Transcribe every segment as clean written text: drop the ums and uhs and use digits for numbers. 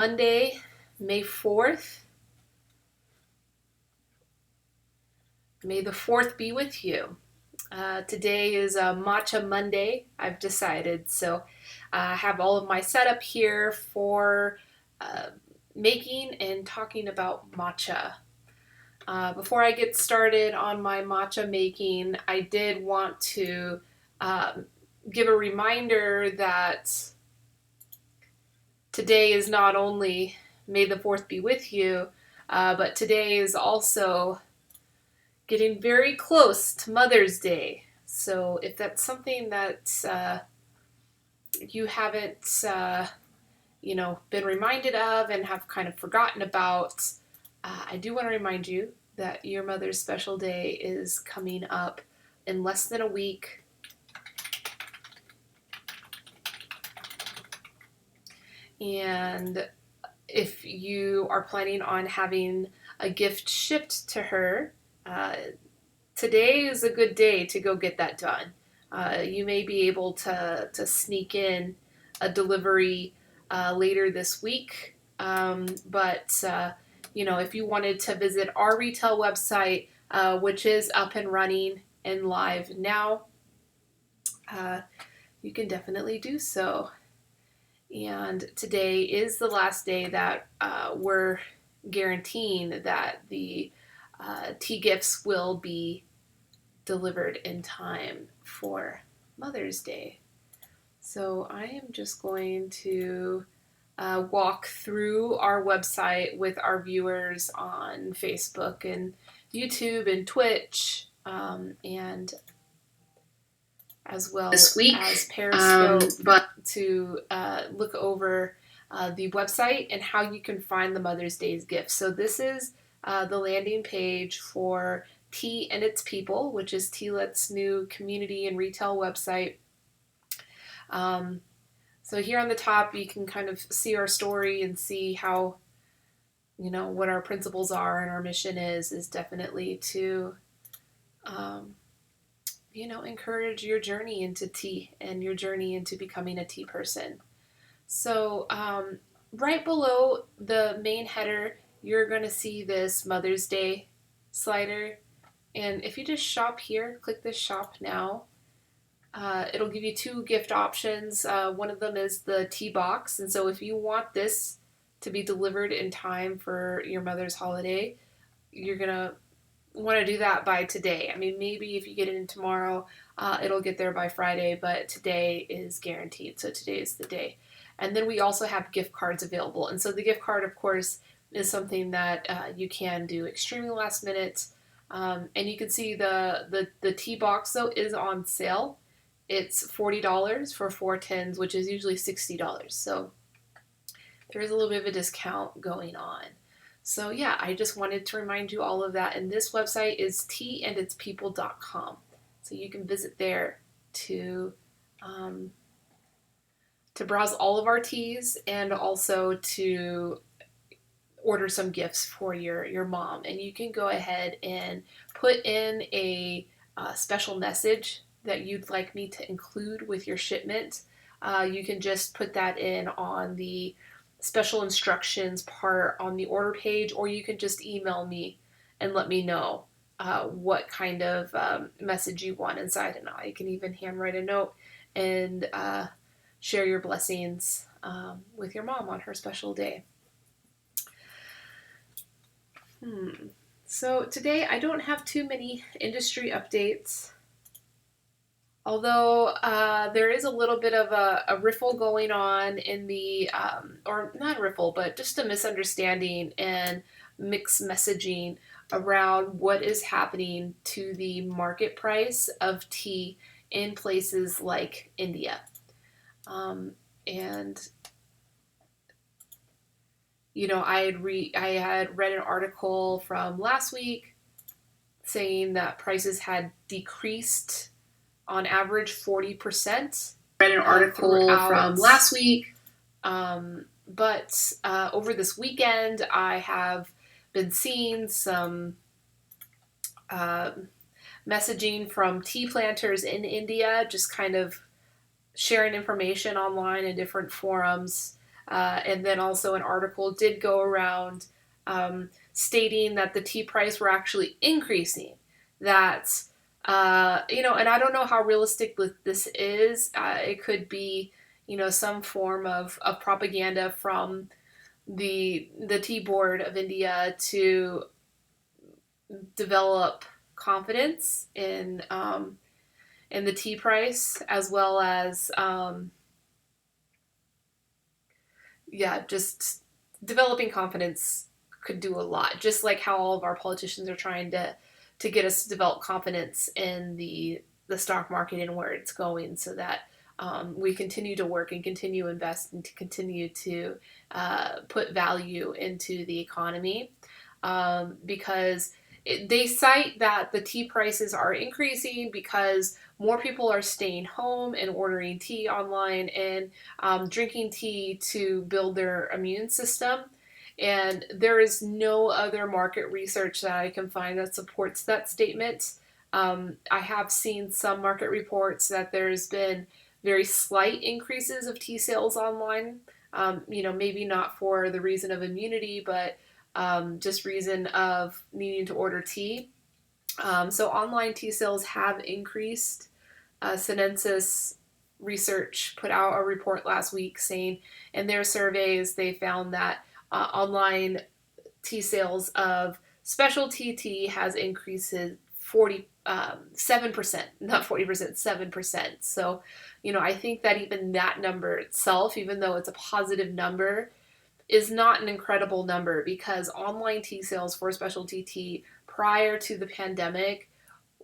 Monday, May 4th. May the 4th be with you. Today is a Matcha Monday, I've decided. So I have all of my setup here for making and talking about matcha. Before I get started on my matcha making, I did want to give a reminder that today is not only May the 4th be with you, but today is also getting very close to Mother's Day. So if that's something that you haven't, been reminded of and have kind of forgotten about, I do want to remind you that your mother's special day is coming up in less than a week. And if you are planning on having a gift shipped to her, today is a good day to go get that done. You may be able to sneak in a delivery later this week, but if you wanted to visit our retail website, which is up and running and live now, you can definitely do so. And today is the last day that we're guaranteeing that the tea gifts will be delivered in time for Mother's Day. So I am just going to walk through our website with our viewers on Facebook and YouTube and Twitch, and as well this week, as Periscope, to look over the website and how you can find the Mother's Day's gifts. So this is the landing page for Tea and Its People, which is Tealet's new community and retail website. So here on the top, you can kind of see our story and see how, what our principles are, and our mission is definitely to, encourage your journey into tea and your journey into becoming a tea person. So right below the main header, you're going to see this Mother's Day slider. And if you just shop here, click this shop now, it'll give you two gift options. One of them is the tea box. And so if you want this to be delivered in time for your mother's holiday, you're going to want to do that by today. I mean, maybe if you get it in tomorrow, it'll get there by Friday, but today is guaranteed. So today is the day. And then we also have gift cards available. And so the gift card, of course, is something that you can do extremely last minute. And you can see the tea box, though, is on sale. It's $40 for 4 tins, which is usually $60. So there is a little bit of a discount going on. So yeah, I just wanted to remind you all of that. And this website is teaanditspeople.com. So you can visit there to browse all of our teas and also to order some gifts for your mom. And you can go ahead and put in a special message that you'd like me to include with your shipment. You can just put that in on the special instructions part on the order page, or you can just email me and let me know what kind of message you want inside, and I can even handwrite a note and share your blessings with your mom on her special day. So today I don't have too many industry updates, although there is a little bit of a riffle going on in the, or not a riffle, but just a misunderstanding and mixed messaging around what is happening to the market price of tea in places like India. And I had read an article from last week saying that prices had decreased on average 40%. Read an article from last week. But over this weekend, I have been seeing some messaging from tea planters in India, just kind of sharing information online in different forums And then also an article did go around stating that the tea price were actually increasing. That, and I don't know how realistic this is. It could be, some form of propaganda from the tea board of India to develop confidence in the tea price, as well as just developing confidence could do a lot. Just like how all of our politicians are trying to get us to develop confidence in the stock market and where it's going, so that we continue to work and continue to invest and to continue to put value into the economy, because they cite that the tea prices are increasing because more people are staying home and ordering tea online and drinking tea to build their immune system. And there is no other market research that I can find that supports that statement. I have seen some market reports that there's been very slight increases of tea sales online. Maybe not for the reason of immunity, but just reason of needing to order tea. So online tea sales have increased. Sinensis Research put out a report last week saying in their surveys they found that online tea sales of specialty tea has increased 7%, not 40%, 7%. So, I think that even that number itself, even though it's a positive number, is not an incredible number, because online tea sales for specialty tea prior to the pandemic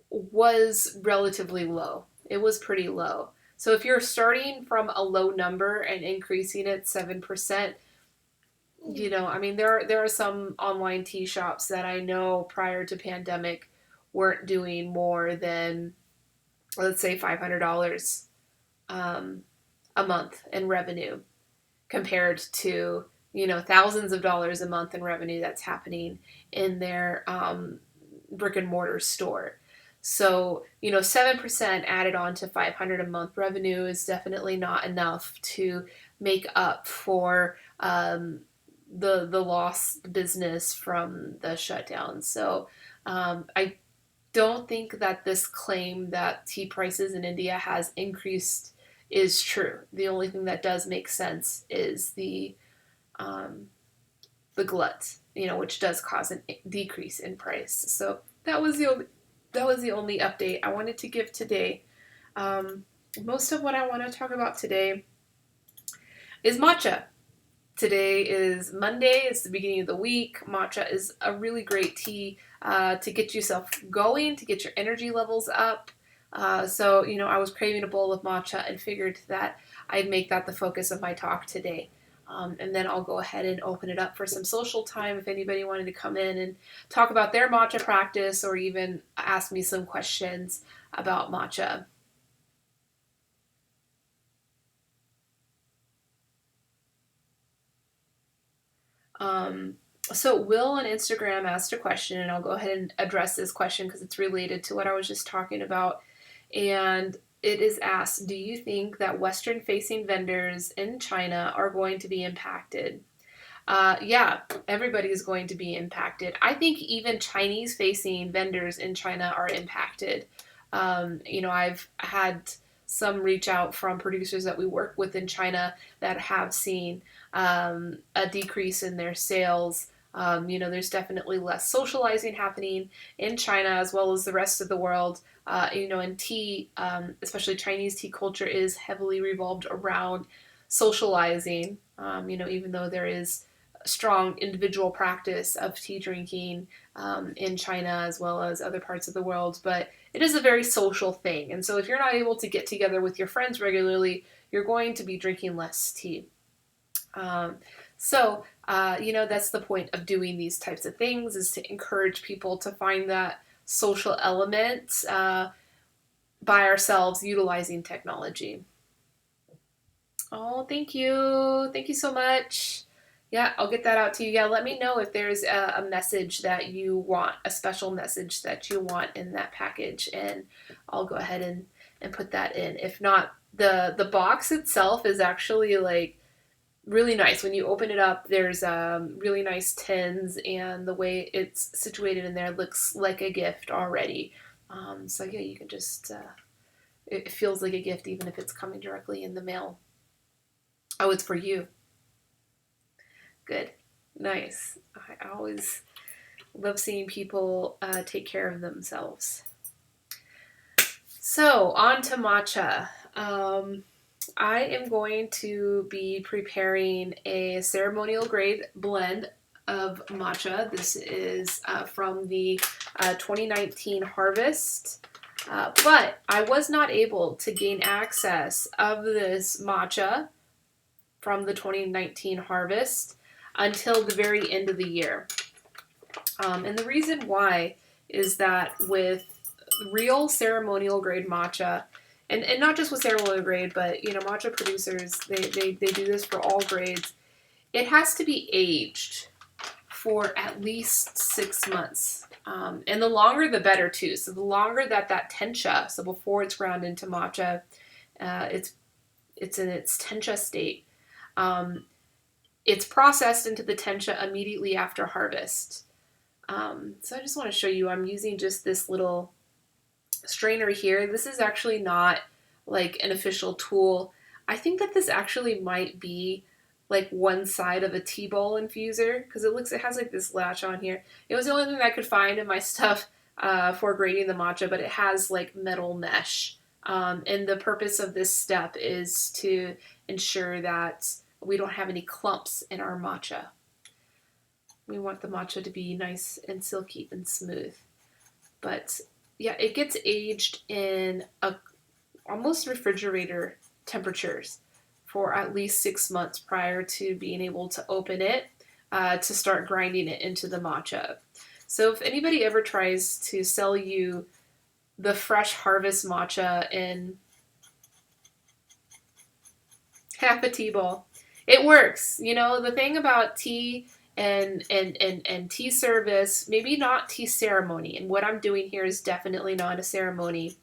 was relatively low. It was pretty low. So if you're starting from a low number and increasing it 7%, there are some online tea shops that I know prior to pandemic weren't doing more than, let's say, $500 a month in revenue, compared to thousands of dollars a month in revenue that's happening in their brick and mortar store. So 7% added on to $500 a month revenue is definitely not enough to make up for the lost business from the shutdown. So I don't think that this claim that tea prices in India has increased is true. The only thing that does make sense is the glut, which does cause a decrease in price. So that was the only update I wanted to give today. Most of what I want to talk about today is matcha. Today is Monday. It's the beginning of the week. Matcha is a really great tea to get yourself going, to get your energy levels up. So I was craving a bowl of matcha and figured that I'd make that the focus of my talk today. And then I'll go ahead and open it up for some social time if anybody wanted to come in and talk about their matcha practice, or even ask me some questions about matcha. So Will on Instagram asked a question, and I'll go ahead and address this question because it's related to what I was just talking about. And it is asked, do you think that Western-facing vendors in China are going to be impacted? Yeah, everybody is going to be impacted. I think even Chinese-facing vendors in China are impacted. I've had some reach out from producers that we work with in China that have seen a decrease in their sales. There's definitely less socializing happening in China as well as the rest of the world. And tea, especially Chinese tea culture, is heavily revolved around socializing. Even though there is a strong individual practice of tea drinking in China as well as other parts of the world, but it is a very social thing. And so if you're not able to get together with your friends regularly, you're going to be drinking less tea. That's the point of doing these types of things, is to encourage people to find that social element by ourselves utilizing technology. Oh, thank you. Thank you so much. Yeah, I'll get that out to you. Yeah, let me know if there's a message that you want, a special message that you want in that package, and I'll go ahead and put that in. If not, the box itself is actually like really nice. When you open it up, there's really nice tins, and the way it's situated in there looks like a gift already. So yeah, you can just, it feels like a gift even if it's coming directly in the mail. Oh, it's for you. Good. Nice. I always love seeing people take care of themselves. So, on to matcha. I am going to be preparing a ceremonial grade blend of matcha. This is from the 2019 harvest. But I was not able to gain access of this matcha from the 2019 harvest until the very end of the year. And the reason why is that with real ceremonial grade matcha, and not just with ceremonial grade, but matcha producers, they do this for all grades. It has to be aged for at least 6 months. And the longer the better too. So the longer that tencha, so before it's ground into matcha, it's in its tencha state. It's processed into the tencha immediately after harvest. So I just want to show you, I'm using just this little strainer here. This is actually not like an official tool. I think that this actually might be like one side of a tea bowl infuser because it has like this latch on here. It was the only thing I could find in my stuff for grading the matcha, but it has like metal mesh. And the purpose of this step is to ensure that we don't have any clumps in our matcha. We want the matcha to be nice and silky and smooth. But yeah, it gets aged in almost refrigerator temperatures for at least 6 months prior to being able to open it to start grinding it into the matcha. So if anybody ever tries to sell you the fresh harvest matcha in half a tea bowl, it works. The thing about tea and tea service, maybe not tea ceremony, and what I'm doing here is definitely not a ceremony.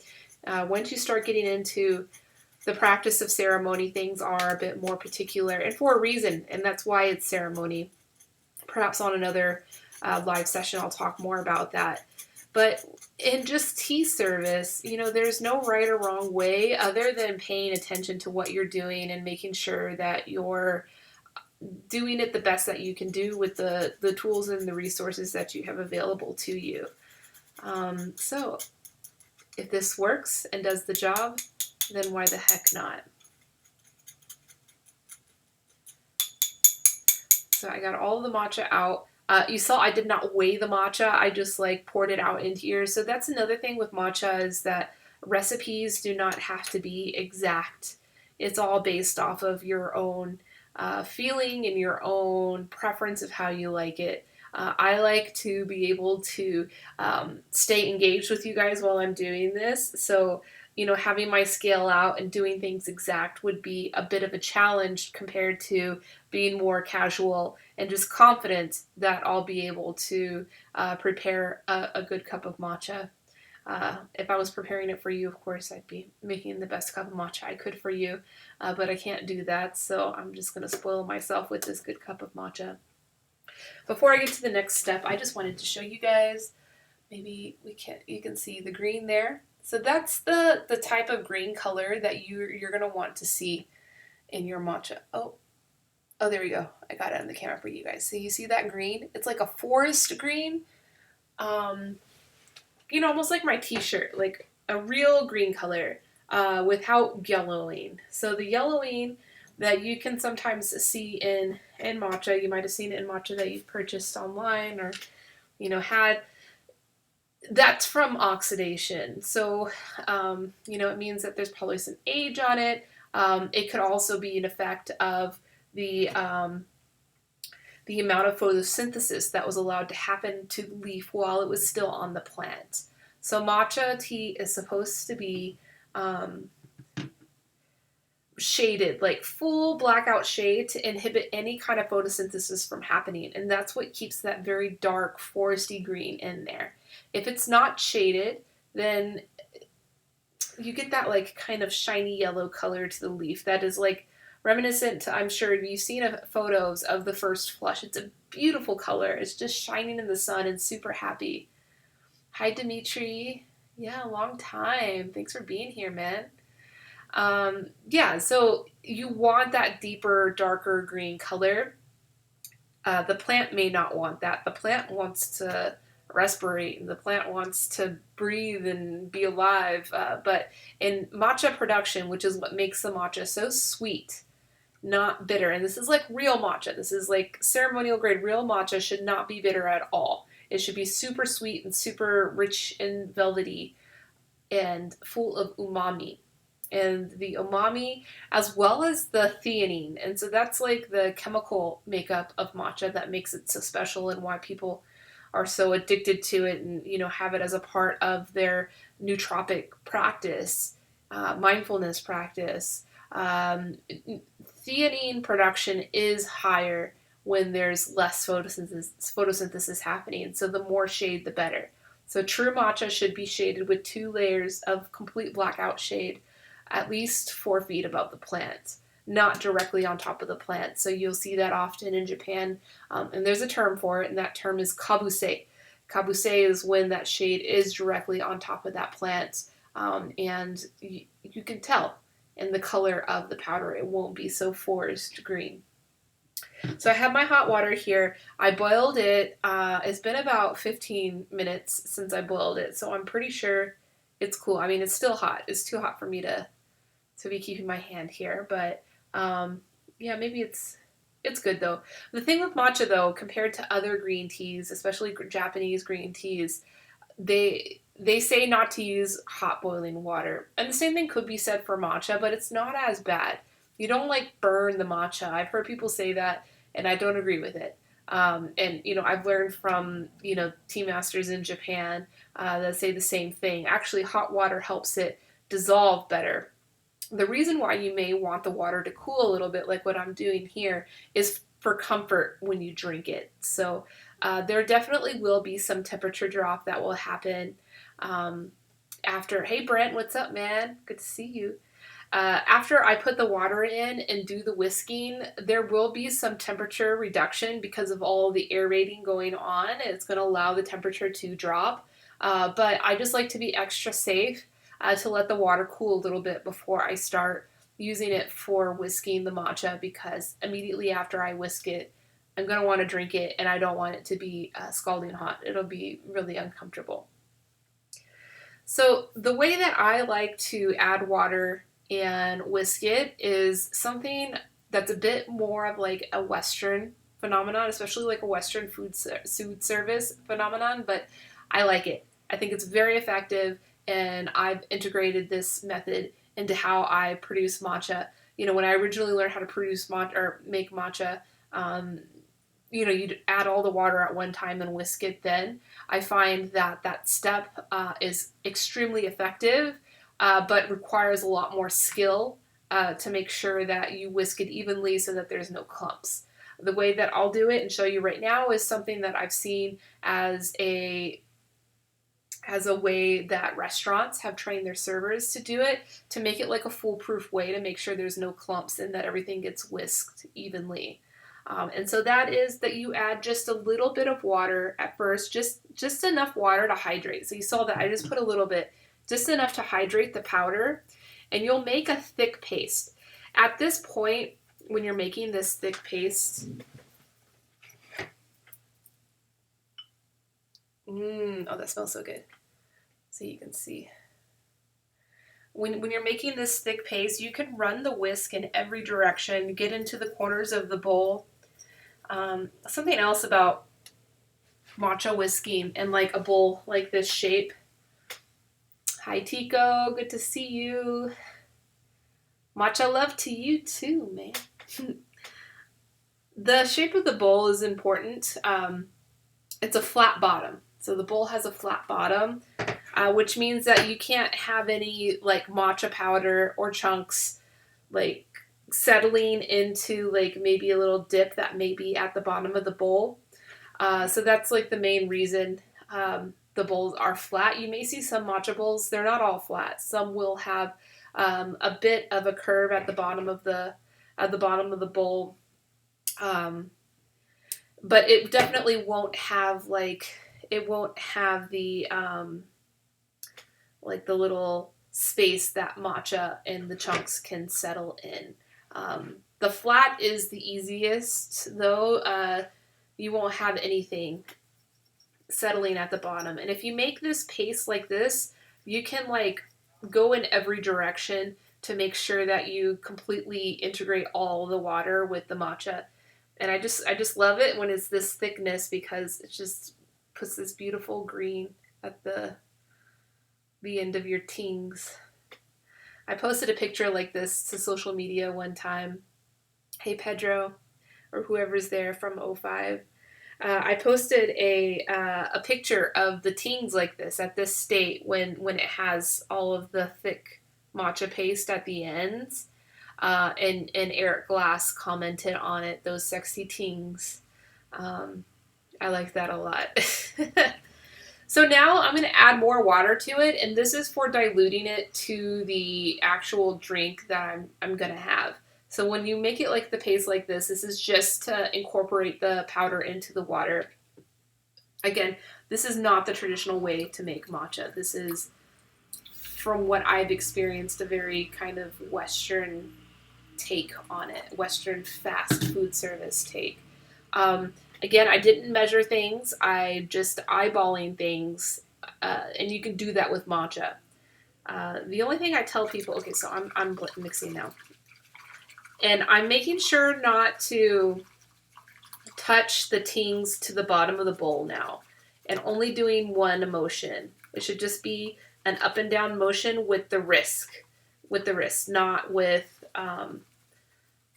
Once you start getting into the practice of ceremony, things are a bit more particular, and for a reason, and that's why it's ceremony. Perhaps on another live session I'll talk more about that. But in just tea service, there's no right or wrong way other than paying attention to what you're doing and making sure that you're doing it the best that you can do with the tools and the resources that you have available to you. So if this works and does the job, then why the heck not? So I got all the matcha out. You saw I did not weigh the matcha. I just poured it out into here. So that's another thing with matcha is that recipes do not have to be exact. It's all based off of your own feeling and your own preference of how you like it. I like to be able to stay engaged with you guys while I'm doing this. So, having my scale out and doing things exact would be a bit of a challenge compared to being more casual and just confident that I'll be able to prepare a good cup of matcha. If I was preparing it for you, of course, I'd be making the best cup of matcha I could for you, but I can't do that, so I'm just going to spoil myself with this good cup of matcha. Before I get to the next step, I just wanted to show you guys, maybe you can see the green there. So that's the type of green color that you're going to want to see in your matcha. Oh, there we go. I got it on the camera for you guys. So you see that green? It's like a forest green. Almost like my t-shirt, like a real green color without yellowing. So the yellowing that you can sometimes see in matcha, you might have seen it in matcha that you've purchased online or, had, that's from oxidation. So, it means that there's probably some age on it. It could also be an effect of the amount of photosynthesis that was allowed to happen to the leaf while it was still on the plant. So matcha tea is supposed to be shaded, like full blackout shade to inhibit any kind of photosynthesis from happening. And that's what keeps that very dark foresty green in there. If it's not shaded, then you get that kind of shiny yellow color to the leaf that is reminiscent to, I'm sure you've seen photos of the first flush. It's a beautiful color. It's just shining in the sun and super happy. Hi, Dimitri. Yeah, long time. Thanks for being here, man. Yeah, so you want that deeper, darker green color. The plant may not want that. The plant wants to respirate and the plant wants to breathe and be alive. But in matcha production, which is what makes the matcha so sweet, not bitter, and this is like real matcha, this is like ceremonial grade real matcha, should not be bitter at all. It should be super sweet and super rich and velvety and full of umami, and the umami as well as the theanine. And so that's like the chemical makeup of matcha that makes it so special and why people are so addicted to it and have it as a part of their nootropic practice, mindfulness practice. Theanine production is higher when there's less photosynthesis happening. So the more shade, the better. So true matcha should be shaded with 2 layers of complete blackout shade, at least 4 feet above the plant, not directly on top of the plant. So you'll see that often in Japan, and there's a term for it, and that term is kabuse. Kabuse is when that shade is directly on top of that plant, and you can tell in the color of the powder. It won't be so forest green. So I have my hot water here. I boiled it. It's been about 15 minutes since I boiled it, so I'm pretty sure it's cool. I mean, it's still hot. It's too hot for me to be keeping my hand here, but yeah, maybe it's good though. The thing with matcha though, compared to other green teas, especially Japanese green teas, they say not to use hot boiling water. And the same thing could be said for matcha, but it's not as bad. You don't like burn the matcha. I've heard people say that, and I don't agree with it. And I've learned from tea masters in Japan that say the same thing. Actually, hot water helps it dissolve better. The reason why you may want the water to cool a little bit, like what I'm doing here, is for comfort when you drink it. So there definitely will be some temperature drop that will happen after. Hey Brent, what's up, man? Good to see you. After I put the water in and do the whisking, there will be some temperature reduction because of all the aerating going on. It's going to allow the temperature to drop. But I just like to be extra safe to let the water cool a little bit before I start using it for whisking the matcha, because immediately after I whisk it, I'm going to want to drink it, and I don't want it to be scalding hot. It'll be really uncomfortable. So the way that I like to add water and whisk it is something that's a bit more of like a Western phenomenon, especially like a Western food service phenomenon, but I like it. I think it's very effective, and I've integrated this method into how I produce matcha. When I originally learned how to produce matcha or make matcha, you'd add all the water at one time and whisk it then. I find that step is extremely effective, but requires a lot more skill to make sure that you whisk it evenly so that there's no clumps. The way that I'll do it and show you right now is something that I've seen as a way that restaurants have trained their servers to do it, to make it like a foolproof way to make sure there's no clumps and that everything gets whisked evenly. And so that is that you add just a little bit of water at first, just enough water to hydrate. So you saw that I just put a little bit, just enough to hydrate the powder, and you'll make a thick paste. At this point, when you're making this thick paste, oh, that smells so good. So you can see. When you're making this thick paste, you can run the whisk in every direction, get into the corners of the bowl. Something else about matcha whisking and like a bowl like this shape. Hi Tico, good to see you. Matcha love to you too, man. The shape of the bowl is important. It's a flat bottom. So the bowl has a flat bottom, which means that you can't have any like matcha powder or chunks like settling into like maybe a little dip that may be at the bottom of the bowl. So that's like the main reason the bowls are flat. You may see some matcha bowls, they're not all flat. Some will have a bit of a curve at the bottom of the at the bottom of the bowl. But it definitely won't have the like the little space that matcha and the chunks can settle in. The flat is the easiest though. You won't have anything settling at the bottom. And if you make this paste like this, you can like go in every direction to make sure that you completely integrate all the water with the matcha. And I just love it when it's this thickness because it just puts this beautiful green at the end of your tings. I posted a picture like this to social media one time. Hey Pedro, or whoever's there from '05. I posted a picture of the tings like this at this state when it has all of the thick matcha paste at the ends. And Eric Glass commented on it, those sexy tings. I like that a lot. So now I'm going to add more water to it, and this is for diluting it to the actual drink that I'm going to have. So when you make it like the paste like this is just to incorporate the powder into the water. Again, this is not the traditional way to make matcha. This is, from what I've experienced, a very kind of Western take on it, Western fast food service take. Again, I didn't measure things. I just eyeballing things, and you can do that with matcha. The only thing I tell people, okay, so I'm mixing now, and I'm making sure not to touch the tings to the bottom of the bowl now, and only doing one motion. It should just be an up and down motion with the wrist, not with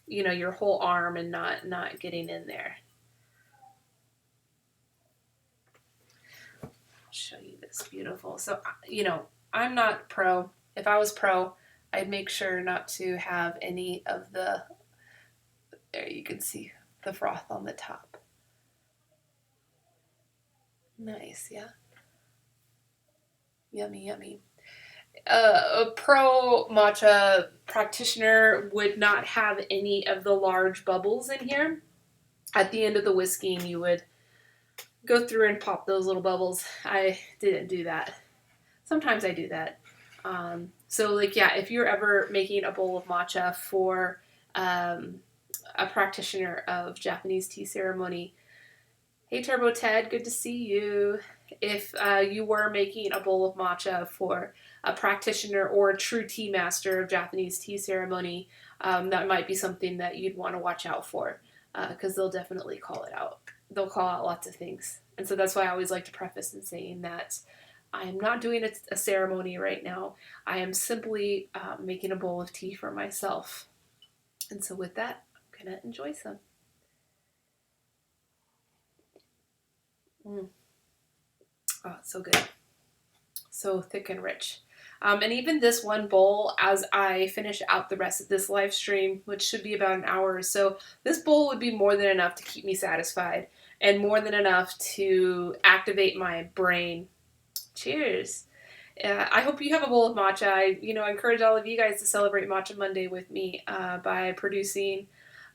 your whole arm and not getting in there. Show you this beautiful. So, I'm not pro. If I was pro, I'd make sure not to have any of the, there you can see the froth on the top. Nice, yeah. Yummy, yummy. A pro matcha practitioner would not have any of the large bubbles in here. At the end of the whisking, you would go through and pop those little bubbles. I didn't do that. Sometimes I do that. So if you're ever making a bowl of matcha for a practitioner of Japanese tea ceremony, hey Turbo Ted, good to see you. If you were making a bowl of matcha for a practitioner or a true tea master of Japanese tea ceremony, that might be something that you'd want to watch out for, because they'll definitely call it out. They'll call out lots of things. And so that's why I always like to preface in saying that I am not doing a ceremony right now. I am simply making a bowl of tea for myself. And so with that, I'm going to enjoy some. Oh, it's so good. So thick and rich. And even this one bowl, as I finish out the rest of this live stream, which should be about an hour or so, this bowl would be more than enough to keep me satisfied and more than enough to activate my brain. Cheers. I hope you have a bowl of matcha. I encourage all of you guys to celebrate Matcha Monday with me by producing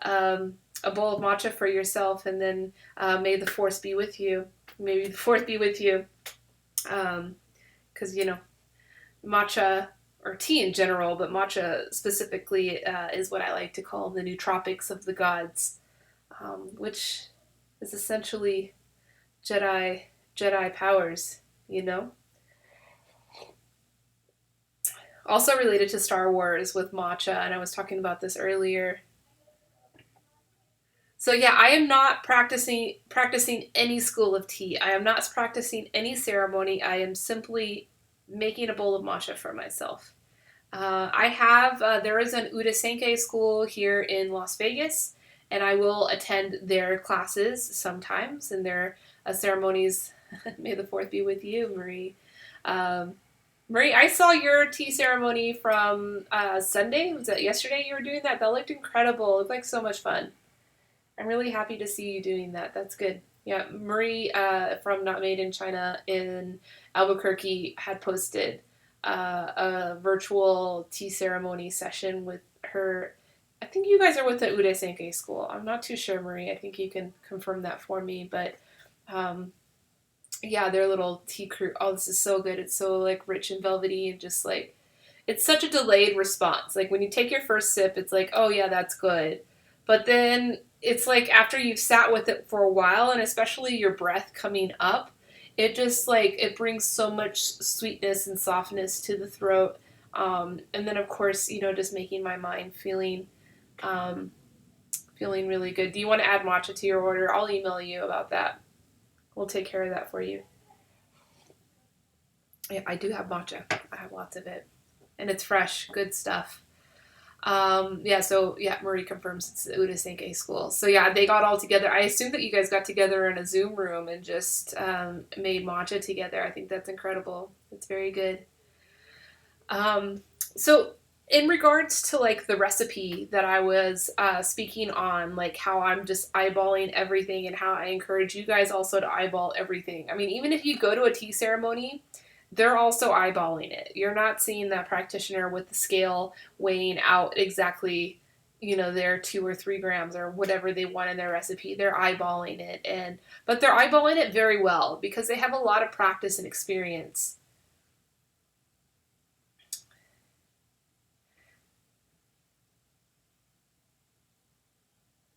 a bowl of matcha for yourself, and then may the force be with you. Maybe the fourth be with you. Because, matcha, or tea in general, but matcha specifically is what I like to call the nootropics of the gods, which is essentially Jedi powers, Also related to Star Wars with matcha, and I was talking about this earlier. So yeah, I am not practicing any school of tea. I am not practicing any ceremony. I am simply making a bowl of matcha for myself. There is an Udasenke school here in Las Vegas, and I will attend their classes sometimes and their ceremonies. May the fourth be with you, Marie. Marie, I saw your tea ceremony from Sunday. Was that yesterday you were doing that? That looked incredible. It looked like so much fun. I'm really happy to see you doing that. That's good. Yeah, Marie from Not Made in China in Albuquerque had posted a virtual tea ceremony session with her I think you guys are with the Ude Senke school. I'm not too sure, Marie. I think you can confirm that for me. But yeah, their little tea crew. Oh, this is so good. It's so like rich and velvety and just like it's such a delayed response. Like when you take your first sip, it's like, oh yeah, that's good. But then it's like after you've sat with it for a while, and especially your breath coming up, it just like it brings so much sweetness and softness to the throat. And then of course, just making my mind um, feeling really good. Do you want to add matcha to your order? I'll email you about that. We'll take care of that for you. Yeah, I do have matcha. I have lots of it. And it's fresh, good stuff. Marie confirms it's the Uda Senke school. So yeah, they got all together. I assume that you guys got together in a Zoom room and just made matcha together. I think that's incredible. It's very good. So in regards to like the recipe that I was speaking on, like how I'm just eyeballing everything and how I encourage you guys also to eyeball everything. I mean, even if you go to a tea ceremony, they're also eyeballing it. You're not seeing that practitioner with the scale weighing out exactly, their 2 or 3 grams or whatever they want in their recipe. They're eyeballing it, but they're eyeballing it very well because they have a lot of practice and experience.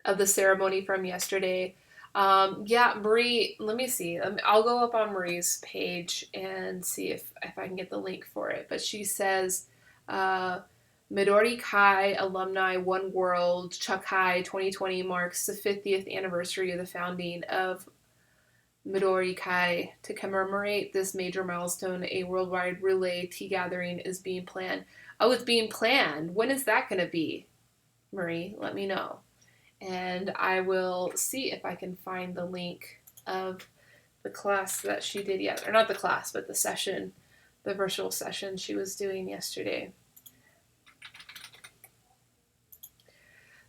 Of the ceremony from yesterday. Yeah, Marie, let me see. I'll go up on Marie's page and see if I can get the link for it. But she says, Midori Kai alumni One World Chakai 2020 marks the 50th anniversary of the founding of Midori Kai. To commemorate this major milestone, a worldwide relay tea gathering is being planned. Oh, it's being planned. When is that going to be? Marie, let me know. And I will see if I can find the link of the class that she did or not the class, but the session, the virtual session she was doing yesterday.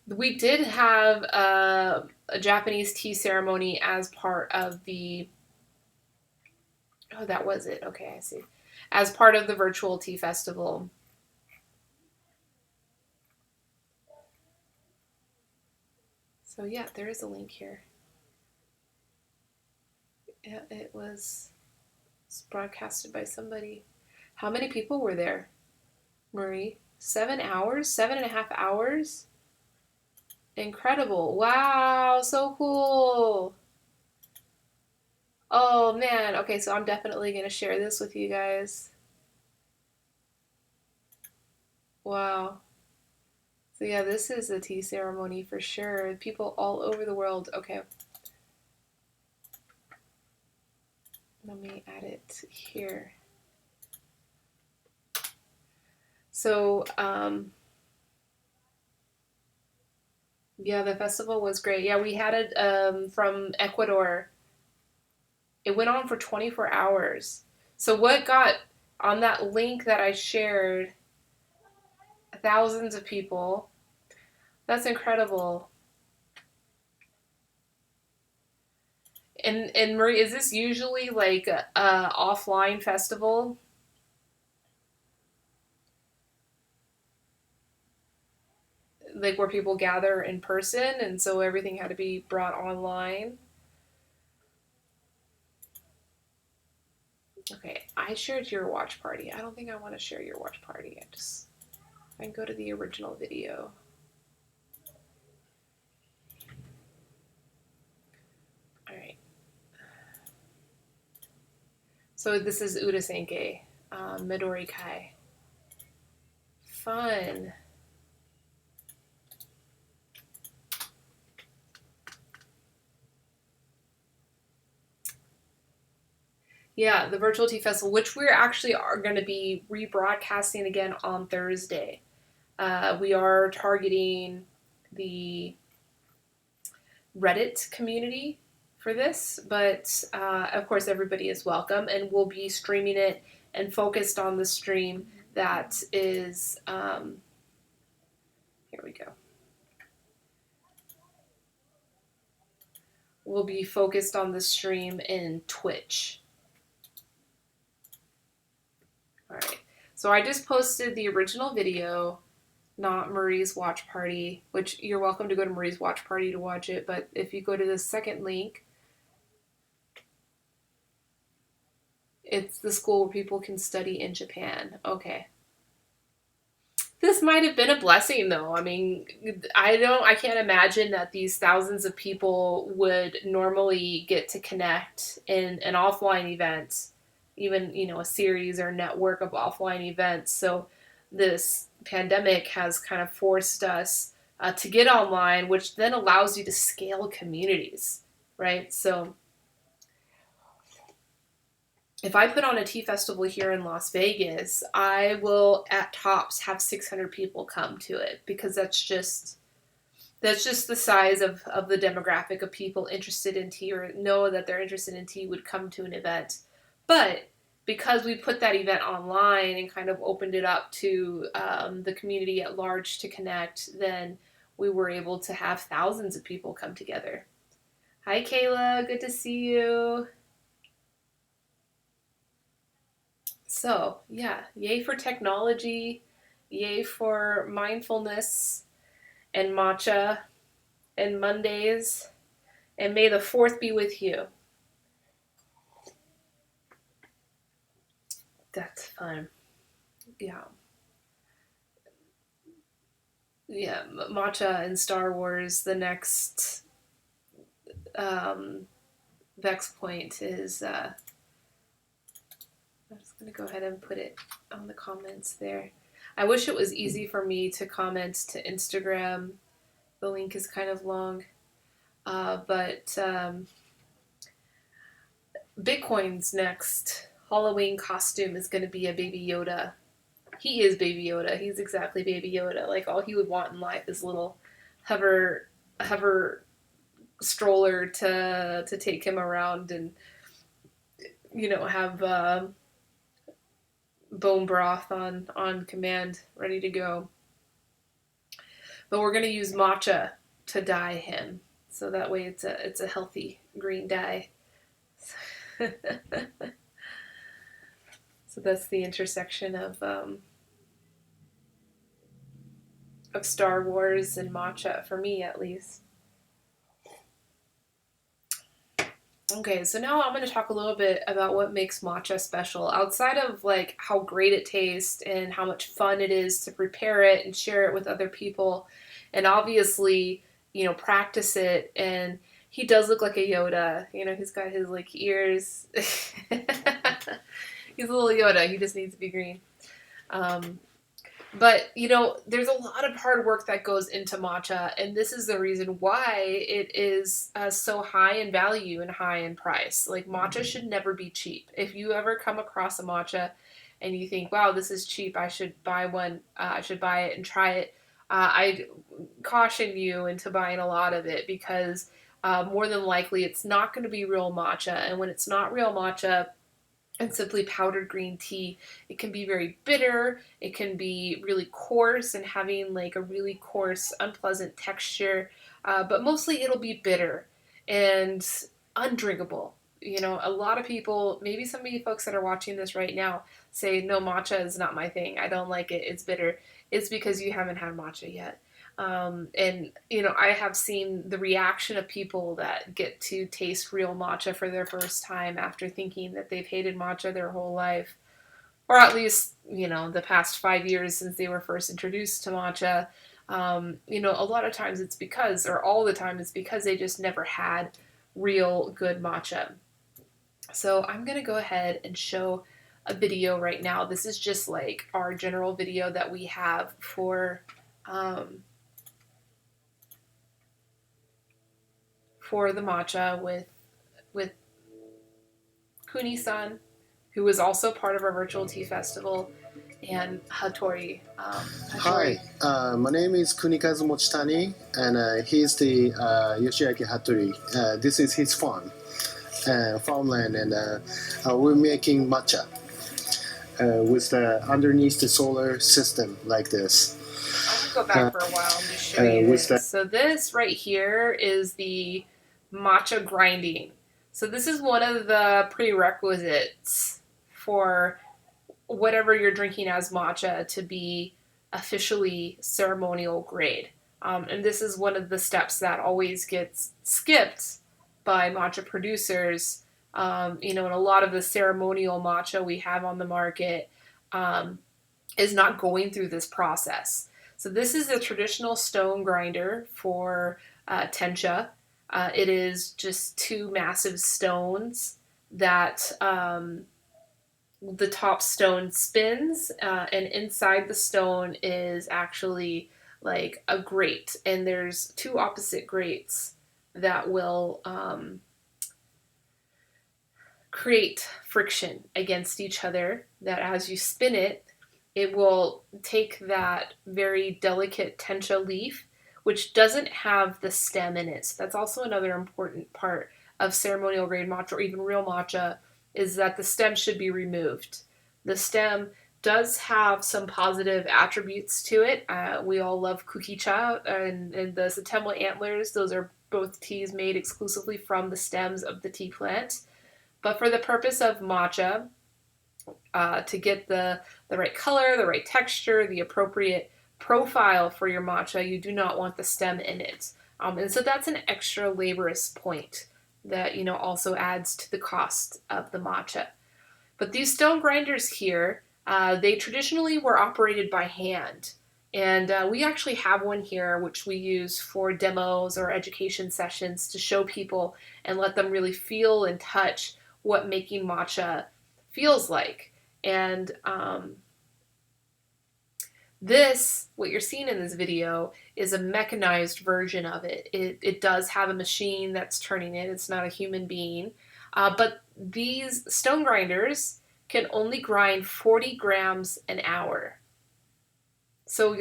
We did have a Japanese tea ceremony as part of the, oh, that was it. Okay, I see. As part of the virtual tea festival. So yeah, there is a link here. Yeah, it was broadcasted by somebody. How many people were there, Marie? 7 hours? 7.5 hours? Incredible. Wow, so cool. Oh man, okay, so I'm definitely going to share this with you guys. Wow. So yeah, this is a tea ceremony for sure. People all over the world. Okay. Let me add it here. So, yeah, the festival was great. Yeah, we had it from Ecuador. It went on for 24 hours. So what got on that link that I shared, thousands of people. That's incredible. And Marie, is this usually like a offline festival? Like where people gather in person and so everything had to be brought online? Okay, I shared your watch party. I don't think I want to share your watch party. I can go to the original video. All right. So this is Uda Senke, Midori Kai. Fun. Yeah, the virtual tea festival, which we actually are going to be rebroadcasting again on Thursday. We are targeting the Reddit community for this, but of course everybody is welcome, and we'll be streaming it and focused on the stream that is, here we go. We'll be focused on the stream in Twitch. All right, so I just posted the original video not Marie's watch party, which you're welcome to go to Marie's watch party to watch it. But if you go to the second link, it's the school where people can study in Japan. Okay. This might have been a blessing though. I mean, I can't imagine that these thousands of people would normally get to connect in an offline event, even, a series or network of offline events. So this pandemic has kind of forced us to get online, which then allows you to scale communities, right? So if I put on a tea festival here in Las Vegas, I will at tops have 600 people come to it, because that's just the size of the demographic of people interested in tea, or know that they're interested in tea, would come to an event. But because we put that event online and kind of opened it up to the community at large to connect, then we were able to have thousands of people come together. Hi, Kayla. Good to see you. So, yeah, yay for technology, yay for mindfulness and matcha and Mondays, and may the 4th be with you. That's fun. Yeah. Yeah, matcha and Star Wars, the next Vex point is, I'm just going to go ahead and put it on the comments there. I wish it was easy for me to comment to Instagram. The link is kind of long. But Bitcoin's next Halloween costume is going to be a Baby Yoda. He is Baby Yoda. He's exactly Baby Yoda. Like, all he would want in life is a little hover stroller to take him around and, have bone broth on command, ready to go. But we're going to use matcha to dye him, so that way it's a healthy green dye. So that's the intersection of Star Wars and matcha, for me at least. Okay, so now I'm going to talk a little bit about what makes matcha special. Outside of like how great it tastes and how much fun it is to prepare it and share it with other people, and obviously, practice it. And he does look like a Yoda. He's got his like ears. He's a little Yoda. He just needs to be green. But, there's a lot of hard work that goes into matcha, and this is the reason why it is so high in value and high in price. Like, matcha should never be cheap. If you ever come across a matcha and you think, wow, this is cheap, I should buy one, I should buy it and try it, I'd caution you into buying a lot of it, because more than likely it's not going to be real matcha. And when it's not real matcha, and simply powdered green tea, it can be very bitter, it can be really coarse and having like a really coarse, unpleasant texture, but mostly it'll be bitter and undrinkable. A lot of people, maybe some of you folks that are watching this right now, say, no, matcha is not my thing, I don't like it, it's bitter. It's because you haven't had matcha yet. And, I have seen the reaction of people that get to taste real matcha for their first time after thinking that they've hated matcha their whole life, or at least, the past 5 years since they were first introduced to matcha. A lot of times it's because, or all the time, it's because they just never had real good matcha. So I'm going to go ahead and show a video right now. This is just like our general video that we have for the matcha with Kuni-san, who was also part of our virtual tea festival, and Hattori. Hi, my name is Kunikazu Mochitani, and he's the Yoshiaki Hattori. This is his farmland, and we're making matcha with underneath the solar system like this. I'm going to go back for a while and just show you this. So this right here is the matcha grinding. So this is one of the prerequisites for whatever you're drinking as matcha to be officially ceremonial grade. And this is one of the steps that always gets skipped by matcha producers. And a lot of the ceremonial matcha we have on the market is not going through this process. So this is a traditional stone grinder for tencha. It is just two massive stones that the top stone spins, and inside the stone is actually like a grate, and there's two opposite grates that will create friction against each other, that as you spin it, it will take that very delicate tencha leaf, which doesn't have the stem in it. So that's also another important part of ceremonial grade matcha, or even real matcha, is that the stem should be removed. The stem does have some positive attributes to it. We all love kukicha and the Satemwa antlers. Those are both teas made exclusively from the stems of the tea plant. But for the purpose of matcha, to get the right color, the right texture, the appropriate profile for your matcha, you do not want the stem in it. And so that's an extra laborious point that also adds to the cost of the matcha. But these stone grinders here, they traditionally were operated by hand. And we actually have one here which we use for demos or education sessions to show people and let them really feel and touch what making matcha feels like. And what you're seeing in this video is a mechanized version of it. It does have a machine that's turning it. It's not a human being. But these stone grinders can only grind 40 grams an hour. So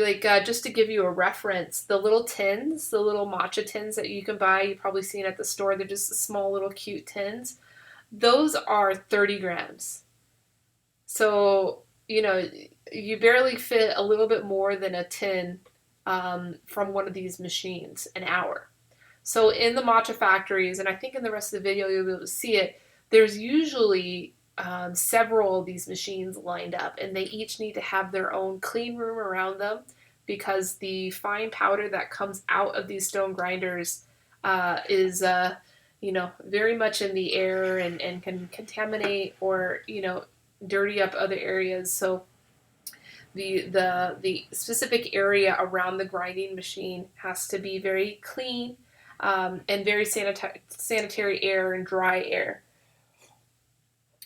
just to give you a reference, the little tins, the little matcha tins that you can buy, you've probably seen at the store, they're just small little cute tins. Those are 30 grams. So, you barely fit a little bit more than a tin from one of these machines an hour. So in the matcha factories, and I think in the rest of the video you'll be able to see it, there's usually several of these machines lined up, and they each need to have their own clean room around them, because the fine powder that comes out of these stone grinders is very much in the air and can contaminate or dirty up other areas. So the specific area around the grinding machine has to be very clean, and very sanitary air and dry air,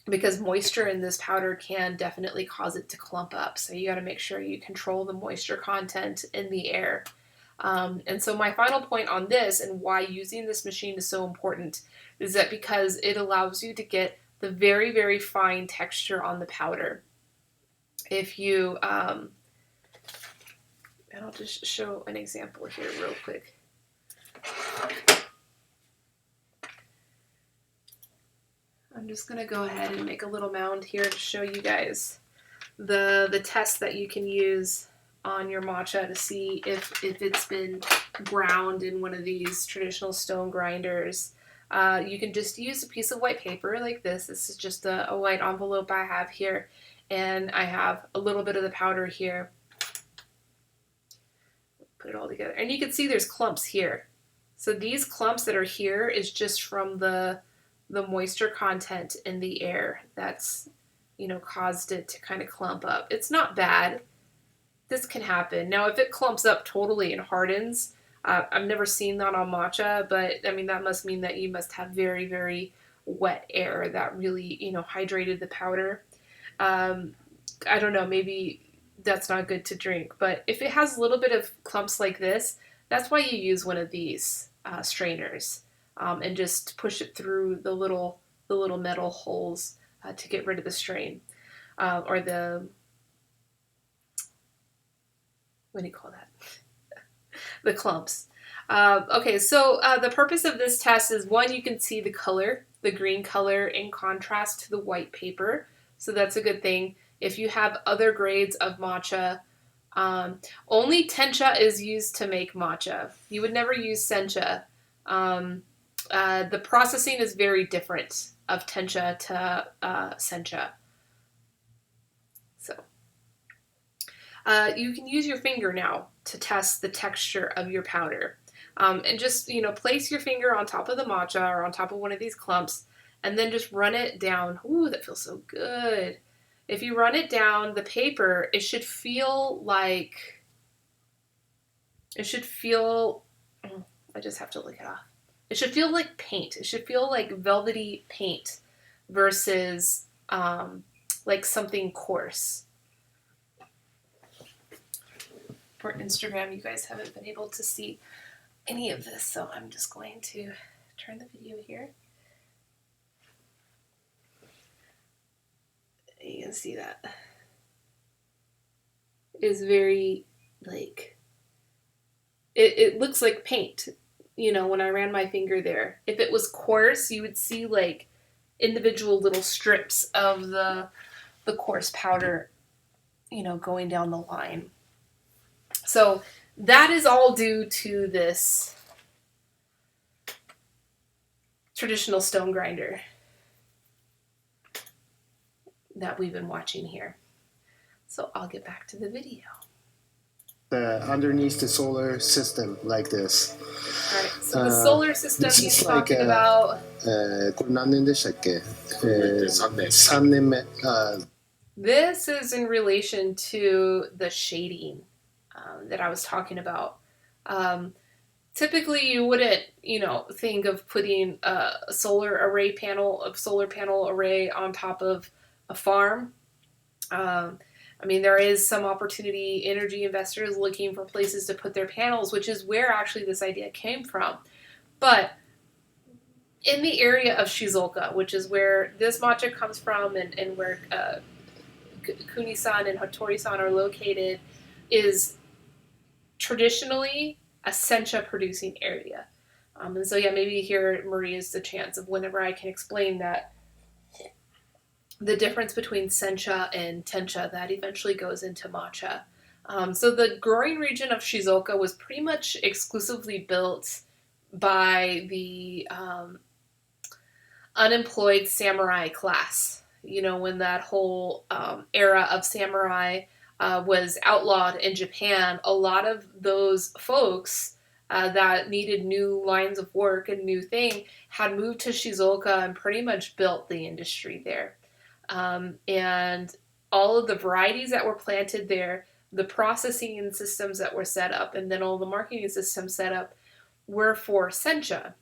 because moisture in this powder can definitely cause it to clump up. So you got to make sure you control the moisture content in the air. And so my final point on this, and why using this machine is so important, is that because it allows you to get the very, very fine texture on the powder. If you, and I'll just show an example here real quick. I'm just going to go ahead and make a little mound here to show you guys the test that you can use on your matcha to see if it's been ground in one of these traditional stone grinders. You can just use a piece of white paper like this. This is just a white envelope I have here, and I have a little bit of the powder here. Put it all together, and you can see there's clumps here. So these clumps that are here is just from the moisture content in the air that's caused it to kind of clump up. It's not bad. This can happen. Now if it clumps up totally and hardens, I've never seen that on matcha, but I mean that must mean that you must have very, very wet air that really hydrated the powder. I don't know, maybe that's not good to drink, but if it has a little bit of clumps like this, that's why you use one of these strainers, and just push it through the little metal holes to get rid of the strain, or the, what do you call that? The clumps. Okay, so the purpose of this test is, one, you can see the color, the green color, in contrast to the white paper. So that's a good thing. If you have other grades of matcha, only tencha is used to make matcha. You would never use sencha. The processing is very different of tencha to sencha. So, You can use your finger now to test the texture of your powder. And just, place your finger on top of the matcha or on top of one of these clumps and then just run it down. Ooh, that feels so good. If you run it down the paper, it should feel like, I just have to lick it off. It should feel like paint. It should feel like velvety paint versus like something coarse. For Instagram, you guys haven't been able to see any of this, so I'm just going to turn the video here. You can see that. It's very, like, it looks like paint, when I ran my finger there. If it was coarse, you would see, like, individual little strips of the coarse powder, going down the line. So that is all due to this traditional stone grinder that we've been watching here. So I'll get back to the video. Underneath the solar system, like this. All right, so the solar system he's talking about. これ何年でしたっけ？3年目。This is in relation to the shading that I was talking about. Typically, you wouldn't, think of putting a solar panel array on top of a farm. There is some opportunity, energy investors looking for places to put their panels, which is where actually this idea came from. But in the area of Shizuoka, which is where this matcha comes from and where Kuni-san and Hattori-san are located, is traditionally a sencha producing area. And so, maybe here, Marie, is the chance of whenever I can explain that the difference between sencha and tencha that eventually goes into matcha. So the growing region of Shizuoka was pretty much exclusively built by the unemployed samurai class. When that whole era of samurai was outlawed in Japan, a lot of those folks that needed new lines of work and new thing had moved to Shizuoka and pretty much built the industry there. And all of the varieties that were planted there, the processing systems that were set up, and then all the marketing systems set up were for sencha,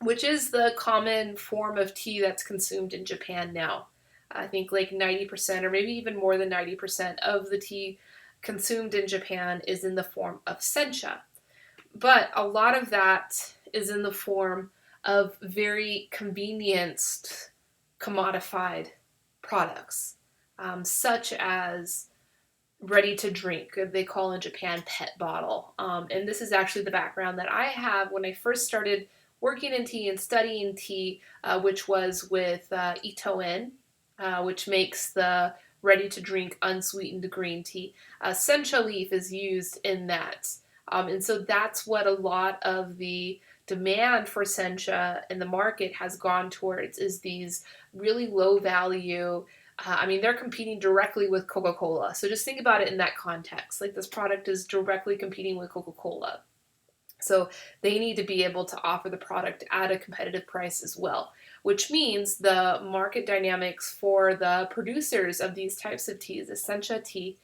which is the common form of tea that's consumed in Japan now. I think like 90% or maybe even more than 90% of the tea consumed in Japan is in the form of sencha. But a lot of that is in the form of very convenienced, commodified products, such as ready to drink. They call in Japan pet bottle. And this is actually the background that I have when I first started working in tea and studying tea, which was with Itoen, which makes the ready to drink unsweetened green tea. Sencha leaf is used in that. And so that's what a lot of the demand for sencha in the market has gone towards, is these really low value. They're competing directly with Coca-Cola. So just think about it in that context. Like, this product is directly competing with Coca-Cola. So they need to be able to offer the product at a competitive price as well, which means the market dynamics for the producers of these types of teas, the sencha tea,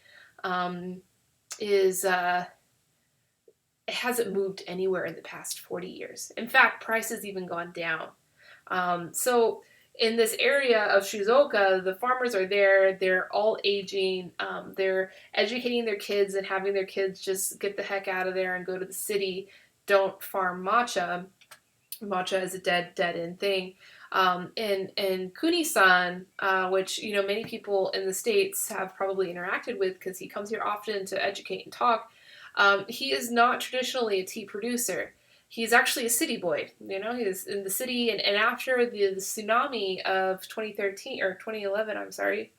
it hasn't moved anywhere in the past 40 years. In fact, price has even gone down. So in this area of Shizuoka, the farmers are there. They're all aging. They're educating their kids and having their kids just get the heck out of there and go to the city. Don't farm matcha. Matcha is a dead end thing. And Kuni-san, which many people in the States have probably interacted with because he comes here often to educate and talk. He is not traditionally a tea producer. He's actually a city boy. He's in the city, and after the tsunami of 2013 or 2011, I'm sorry,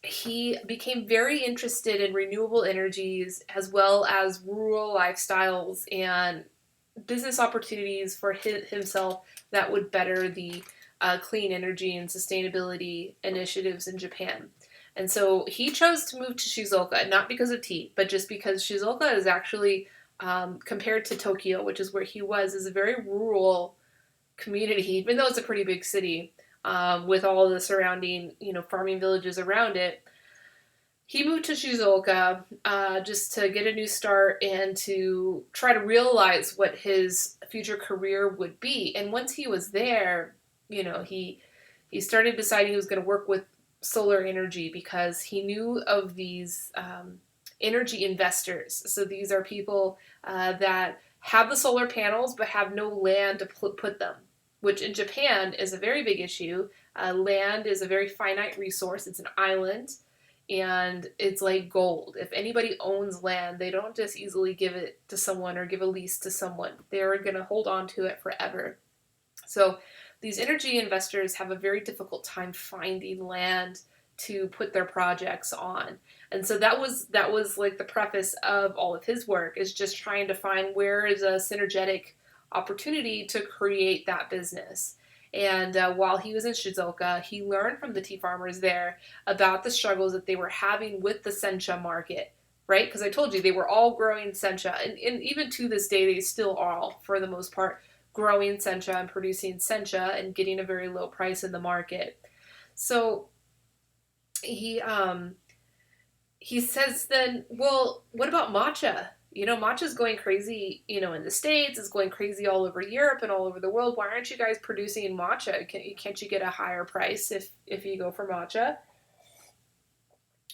he became very interested in renewable energies as well as rural lifestyles and business opportunities for himself that would better the clean energy and sustainability initiatives in Japan. And so he chose to move to Shizuoka, not because of tea, but just because Shizuoka is actually, compared to Tokyo, which is where he was, is a very rural community, even though it's a pretty big city, with all the surrounding, farming villages around it. He moved to Shizuoka just to get a new start and to try to realize what his future career would be. And once he was there, he started deciding he was going to work with solar energy because he knew of these energy investors. So these are people that have the solar panels but have no land to put them, which in Japan is a very big issue. Land is a very finite resource. It's an island, and it's like gold. If anybody owns land, they don't just easily give it to someone or give a lease to someone. They're going to hold on to it forever. So these energy investors have a very difficult time finding land to put their projects on. And so that was like the preface of all of his work, is just trying to find where is a synergetic opportunity to create that business. And while he was in Shizuoka, he learned from the tea farmers there about the struggles that they were having with the sencha market, right? Because I told you they were all growing sencha, and even to this day they still are, for the most part, growing sencha and producing sencha and getting a very low price in the market. So he says then, well, what about matcha? Matcha's going crazy, in the States. It's going crazy all over Europe and all over the world. Why aren't you guys producing matcha? Can't you get a higher price if you go for matcha?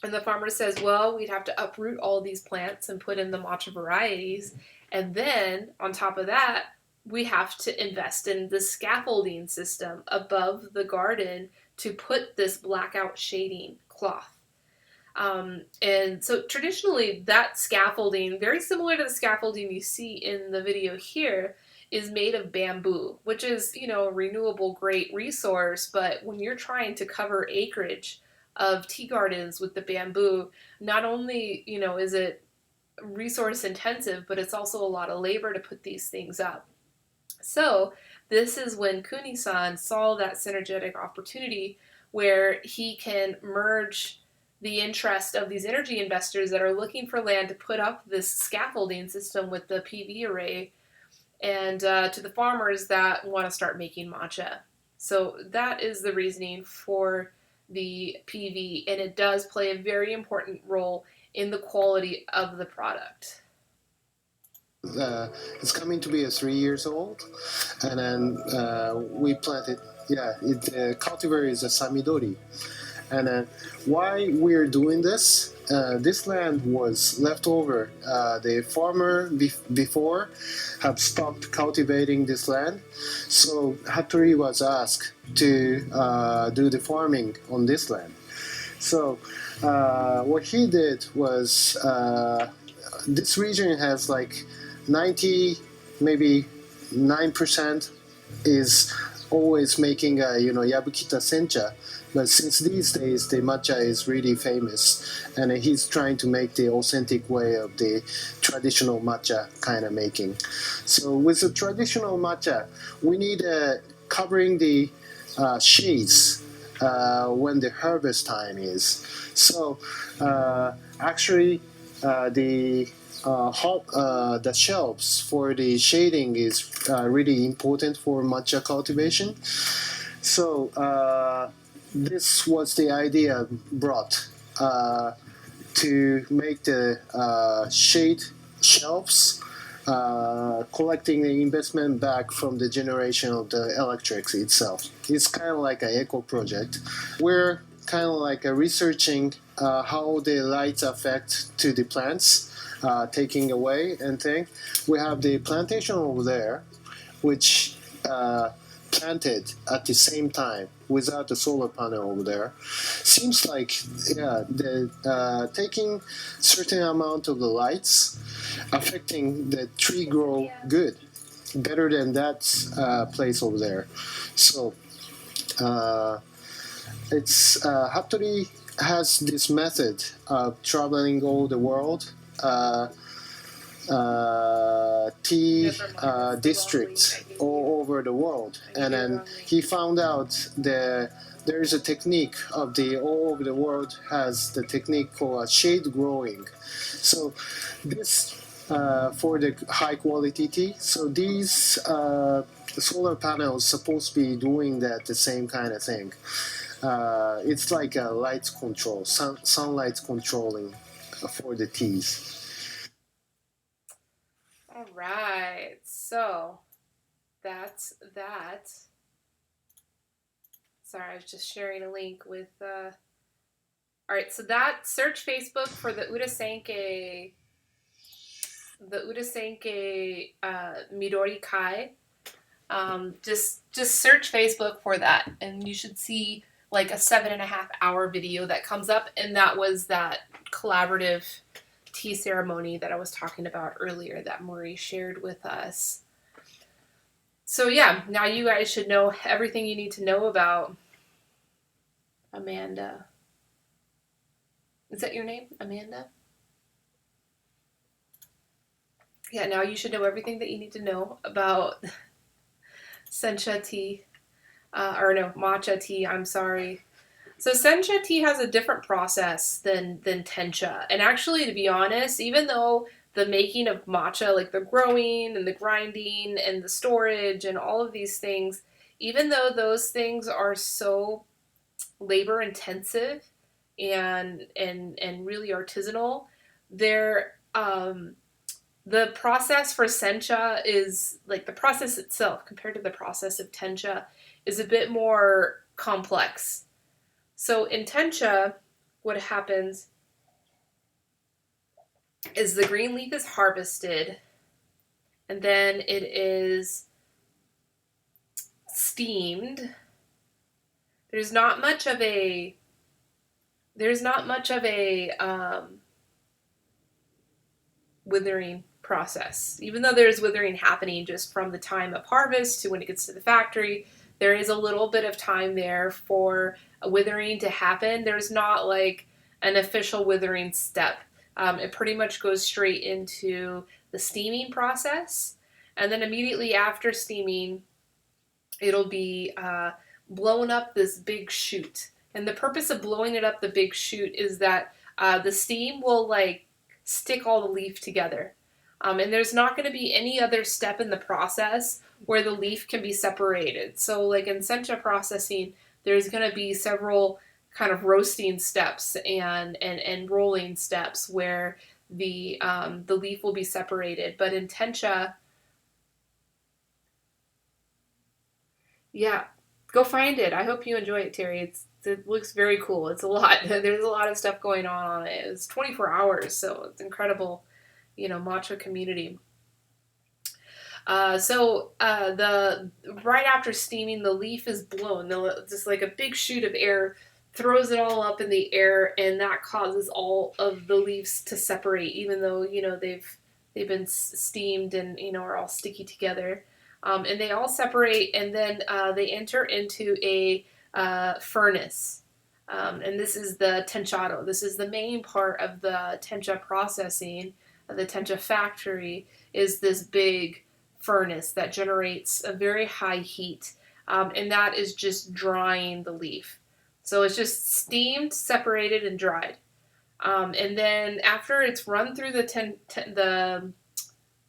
And the farmer says, well, we'd have to uproot all these plants and put in the matcha varieties. And then on top of that, we have to invest in the scaffolding system above the garden to put this blackout shading cloth. And so traditionally that scaffolding, very similar to the scaffolding you see in the video here, is made of bamboo, which is, a renewable great resource. But when you're trying to cover acreage of tea gardens with the bamboo, not only, is it resource intensive, but it's also a lot of labor to put these things up. So this is when Kuni-san saw that synergetic opportunity where he can merge the interest of these energy investors that are looking for land to put up this scaffolding system with the PV array, and to the farmers that want to start making matcha. So that is the reasoning for the PV, and it does play a very important role in the quality of the product. It's coming to be 3 years old, and then we planted. Yeah, the cultivar is a samidori. And why we're doing this? This land was left over. The farmer before had stopped cultivating this land, so Hattori was asked to do the farming on this land. So what he did was, this region has like 90, maybe 9% is always making Yabukita sencha. But since these days the matcha is really famous, and he's trying to make the authentic way of the traditional matcha kind of making. So with the traditional matcha, we need covering the shades when the harvest time is. So actually the shelves for the shading is really important for matcha cultivation. So this was the idea brought to make the shade shelves, collecting the investment back from the generation of the electrics itself. It's kind of like an eco project. We're kind of like researching how the lights affect to the plants, taking away and thing. We have the plantation over there, which planted at the same time without the solar panel over there. Seems like the taking certain amount of the lights affecting the tree grow good, better than that place over there. So it's Hattori has this method of traveling all the world, tea districts all over the world, and then he found out there is a technique of the all over the world has the technique called shade growing. So this for the high quality tea. So these solar panels supposed to be doing that the same kind of thing. It's like a light control, sunlight controlling for the teas. All right, so that's that. Sorry, I was just sharing a link with. All right, so that search Facebook for the Urasenke, Midori Kai. Just search Facebook for that, and you should see like a 7.5 hour video that comes up, and that was that collaborative tea ceremony that I was talking about earlier that Maurice shared with us. So yeah, now you guys should know everything you need to know about Amanda. Is that your name, Amanda? Yeah, now you should know everything that you need to know about sencha tea. Matcha tea, I'm sorry. So sencha tea has a different process than tencha. And actually, to be honest, even though the making of matcha, like the growing and the grinding and the storage and all of these things, even though those things are so labor intensive and really artisanal, they're the process for sencha is like the process itself compared to the process of tencha is a bit more complex. So in tencha, what happens is the green leaf is harvested and then it is steamed. There's not much of a withering process. Even though there's withering happening just from the time of harvest to when it gets to the factory, there is a little bit of time there for a withering to happen. There's not like an official withering step. It pretty much goes straight into the steaming process. And then immediately after steaming, it'll be blown up this big chute. And the purpose of blowing it up the big chute is that the steam will like stick all the leaf together. And there's not going to be any other step in the process where the leaf can be separated. So like in sencha processing, there's going to be several kind of roasting steps and rolling steps where the leaf will be separated. But in tencha, yeah, go find it. I hope you enjoy it, Terry. It looks very cool. It's a lot. There's a lot of stuff going on it. It's 24 hours, so it's incredible, matcha community. The right after steaming, the leaf is blown. Just like a big shoot of air throws it all up in the air, and that causes all of the leaves to separate, even though they've been steamed and are all sticky together. And they all separate, and then they enter into a furnace. And this is the tenchado. This is the main part of the tencha processing. The tencha factory is this big furnace that generates a very high heat, and that is just drying the leaf. So it's just steamed, separated, and dried. And then after it's run through the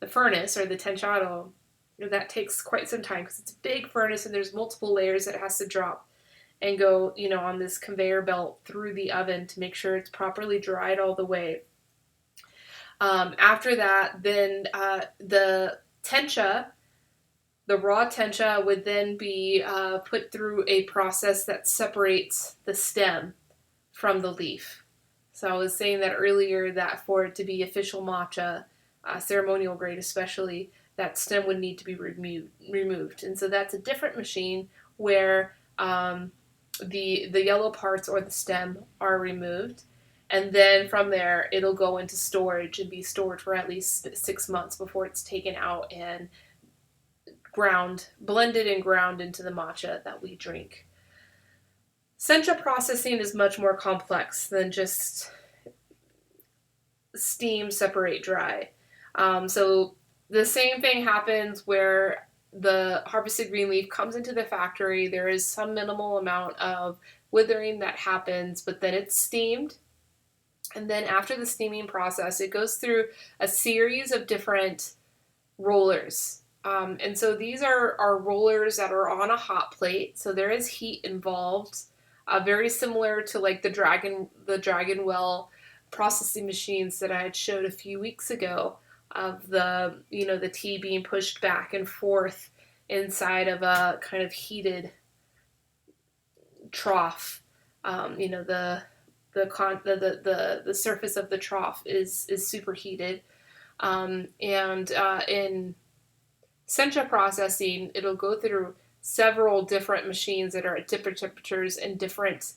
furnace or the tenchado, that takes quite some time because it's a big furnace and there's multiple layers that it has to drop and go, on this conveyor belt through the oven to make sure it's properly dried all the way. After that, then the tencha, the raw tencha, would then be put through a process that separates the stem from the leaf. So I was saying that earlier that for it to be official matcha, ceremonial grade especially, that stem would need to be removed. And so that's a different machine where the yellow parts or the stem are removed. And then from there, it'll go into storage and be stored for at least 6 months before it's taken out and blended and ground into the matcha that we drink. Sencha processing is much more complex than just steam, separate, dry. So the same thing happens where the harvested green leaf comes into the factory. There is some minimal amount of withering that happens, but then it's steamed. And then after the steaming process, it goes through a series of different rollers. And so these are rollers that are on a hot plate. So there is heat involved, very similar to like the dragon well processing machines that I had showed a few weeks ago, of the tea being pushed back and forth inside of a kind of heated trough. The surface of the trough is superheated. And in sencha processing, it'll go through several different machines that are at different temperatures and different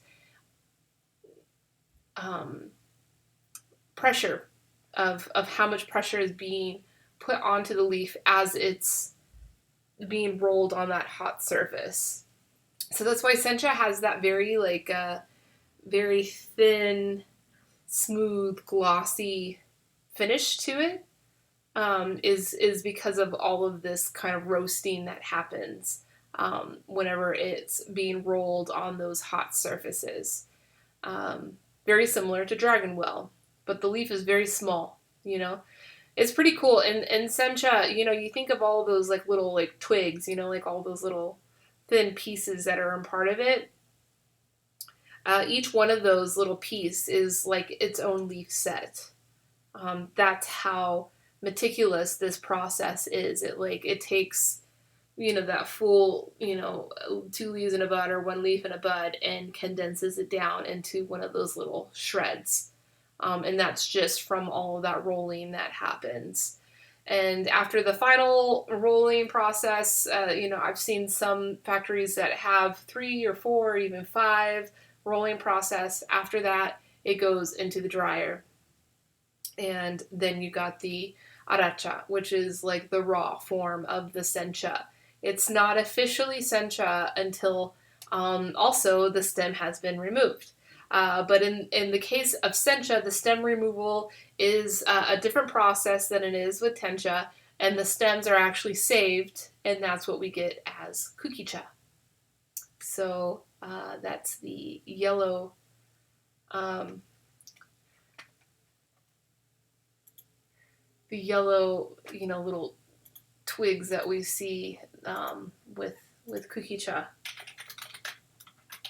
pressure of how much pressure is being put onto the leaf as it's being rolled on that hot surface. So that's why sencha has that very thin, smooth, glossy finish to it. Is because of all of this kind of roasting that happens whenever it's being rolled on those hot surfaces. Very similar to dragon well, but the leaf is very small. It's pretty cool. And sencha, you think of all those like little like twigs, like all those little thin pieces that are in part of it. Each one of those little pieces is like its own leaf set. That's how meticulous this process is. It takes that full 2 leaves in a bud or 1 leaf in a bud and condenses it down into one of those little shreds. And that's just from all of that rolling that happens. And after the final rolling process, I've seen some factories that have 3 or 4 or even 5 rolling process. After that, it goes into the dryer. And then you got the aracha, which is like the raw form of the sencha. It's not officially sencha until also the stem has been removed. But in the case of sencha, the stem removal is a different process than it is with tencha, and the stems are actually saved, and that's what we get as kukicha. So that's the yellow little twigs that we see with kukicha.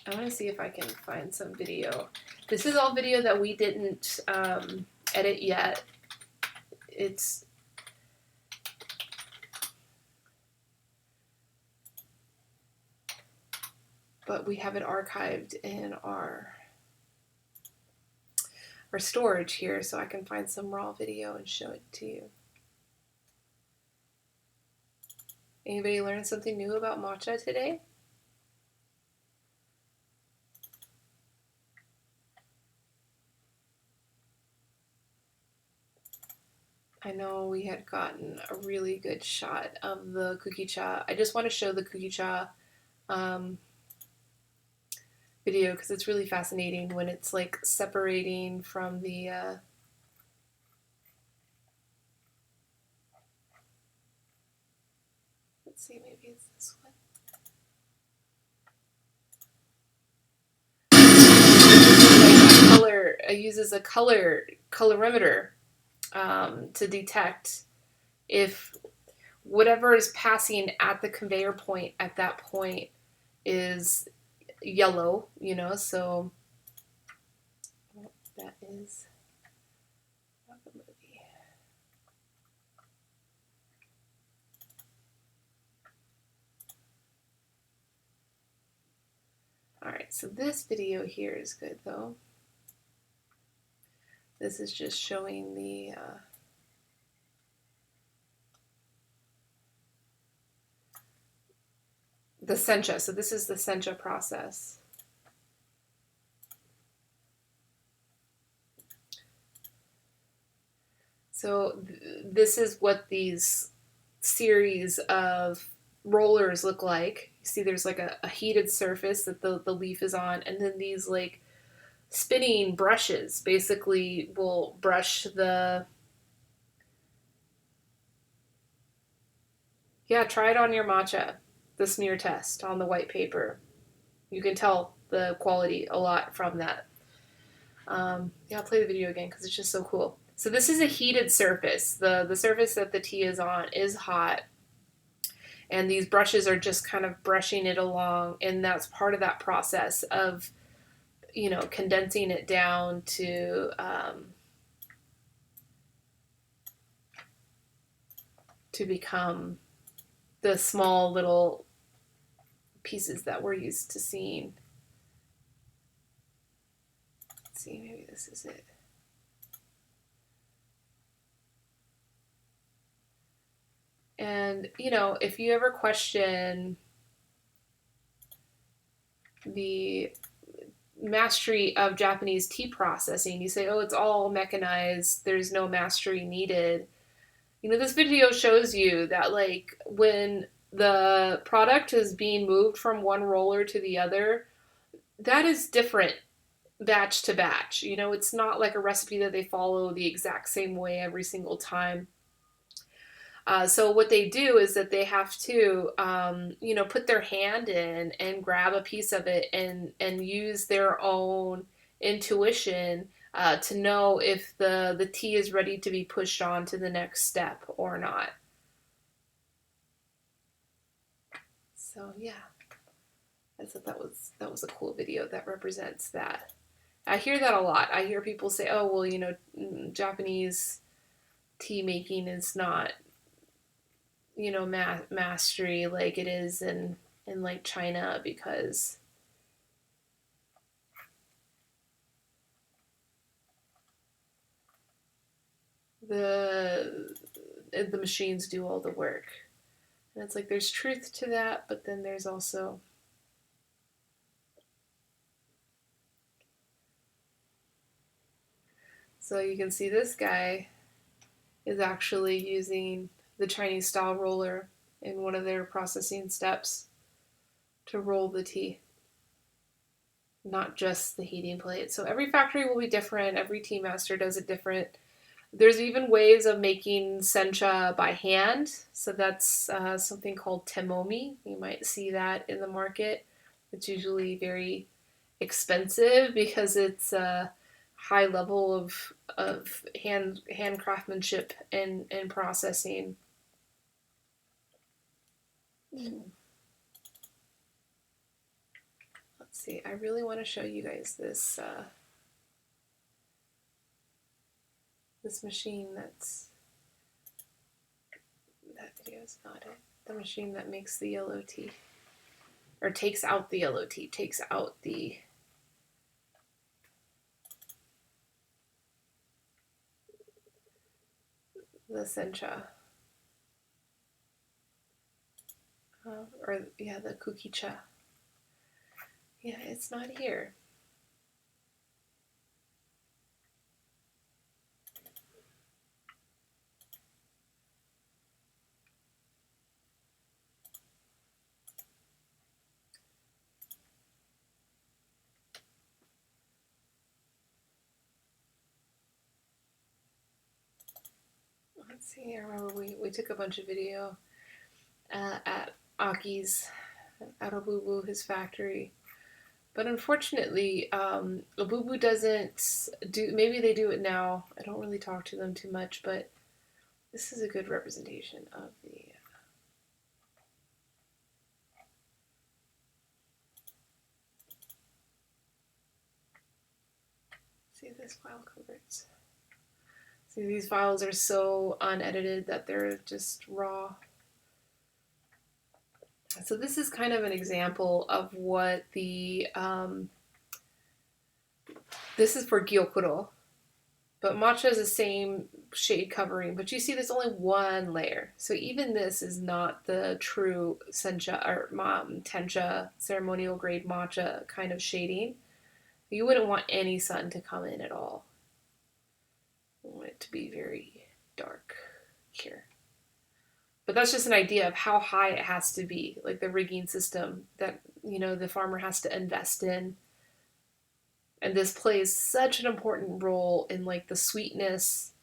I want to see if I can find some video. This is all video that we didn't edit yet. But we have it archived in our storage here, so I can find some raw video and show it to you. Anybody learn something new about matcha today? I know we had gotten a really good shot of the kukicha. I just want to show the kukicha video because it's really fascinating when it's like separating from the let's see, maybe it's this one. It uses a colorimeter to detect if whatever is passing at the conveyor point at that point is yellow, so that is not the movie. Alright, so this video here is good though. This is just showing the sencha. So this is the sencha process. So this is what these series of rollers look like. You see there's like a heated surface that the leaf is on, and then these like spinning brushes basically will brush the Yeah, try it on your matcha. The smear test on the white paper. You can tell the quality a lot from that. Yeah, I'll play the video again because it's just so cool. So this is a heated surface. The surface that the tea is on is hot, and these brushes are just kind of brushing it along, and that's part of that process of, you know, condensing it down to become the small little pieces that we're used to seeing. Let's see, maybe this is it. And, you know, if you ever question the mastery of Japanese tea processing, you say, oh, it's all mechanized, there's no mastery needed. You know, this video shows you that, like, when the product is being moved from one roller to the other, that is different batch to batch. You know, it's not like a recipe that they follow the exact same way every single time. So what they do is that they have to, you know, put their hand in and grab a piece of it and use their own intuition to know if the tea is ready to be pushed on to the next step or not. So yeah, I thought that was a cool video that represents that. I hear that a lot. I hear people say, "Oh, well, you know, Japanese tea making is not, you know, mastery like it is in like China because the the machines do all the work." And it's like there's truth to that, but then there's also so you can see this guy is actually using the Chinese style roller in one of their processing steps to roll the tea, not just the heating plate. So every factory will be different. Every tea master does it different. There's even ways of making sencha by hand. So that's something called temomi. You might see that in the market. It's usually very expensive because it's a high level of hand craftsmanship and processing. Let's see. I really want to show you guys this this machine that video is not it. The machine that makes the yellow tea or takes out the yellow tea, takes out the sencha. Or yeah, the kukicha. Yeah, it's not here. Let's see, I remember we took a bunch of video at Aki's, at Obubu, his factory. But unfortunately, Obubu doesn't do, maybe they do it now. I don't really talk to them too much, but this is a good representation of the see if this file converts. See, these files are so unedited that they're just raw. So this is kind of an example of what the, this is for gyokuro, but matcha is the same shade covering, but you see there's only one layer. So even this is not the true sencha or tencha ceremonial grade matcha kind of shading. You wouldn't want any sun to come in at all. You want it to be very dark here. But that's just an idea of how high it has to be, like the rigging system that, you know, the farmer has to invest in. And this plays such an important role in like the sweetness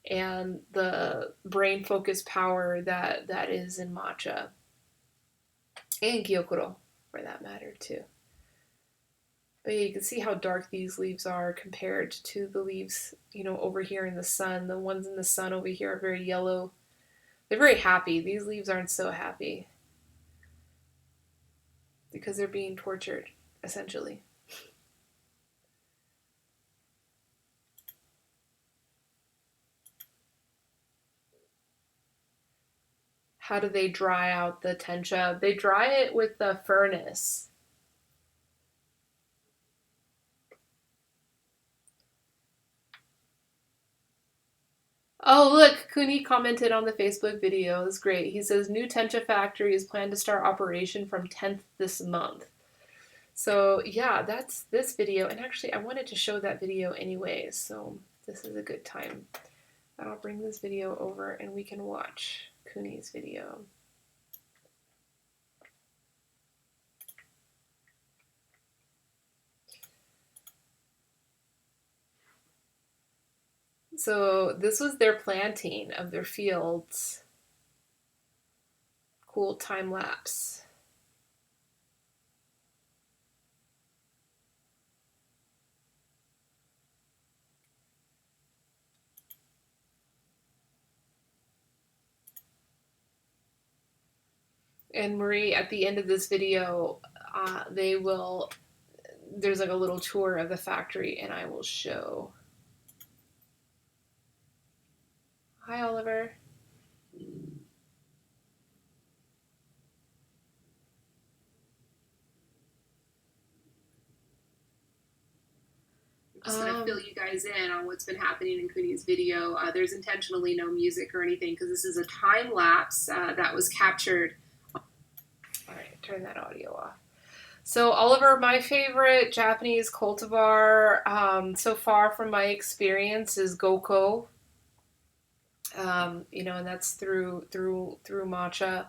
and the brain focus power that is in matcha, and gyokuro for that matter too. But you can see how dark these leaves are compared to the leaves, over here in the sun. The ones in the sun over here are very yellow. They're very happy. These leaves aren't so happy because they're being tortured, essentially. How do they dry out the tencha? They dry it with the furnace. Oh, look, Kuni commented on the Facebook video. It's great. He says, new tencha factory is planned to start operation from 10th this month. So, yeah, that's this video. And actually, I wanted to show that video anyways, so this is a good time. I'll bring this video over and we can watch Kuni's video. So this was their planting of their fields. Cool time lapse. And Marie, at the end of this video, there's like a little tour of the factory and I will show. Hi, Oliver. I'm just going to fill you guys in on what's been happening in Kuni's video. There's intentionally no music or anything because this is a time lapse that was captured. All right, turn that audio off. So Oliver, my favorite Japanese cultivar so far from my experience is Goko. And that's through matcha.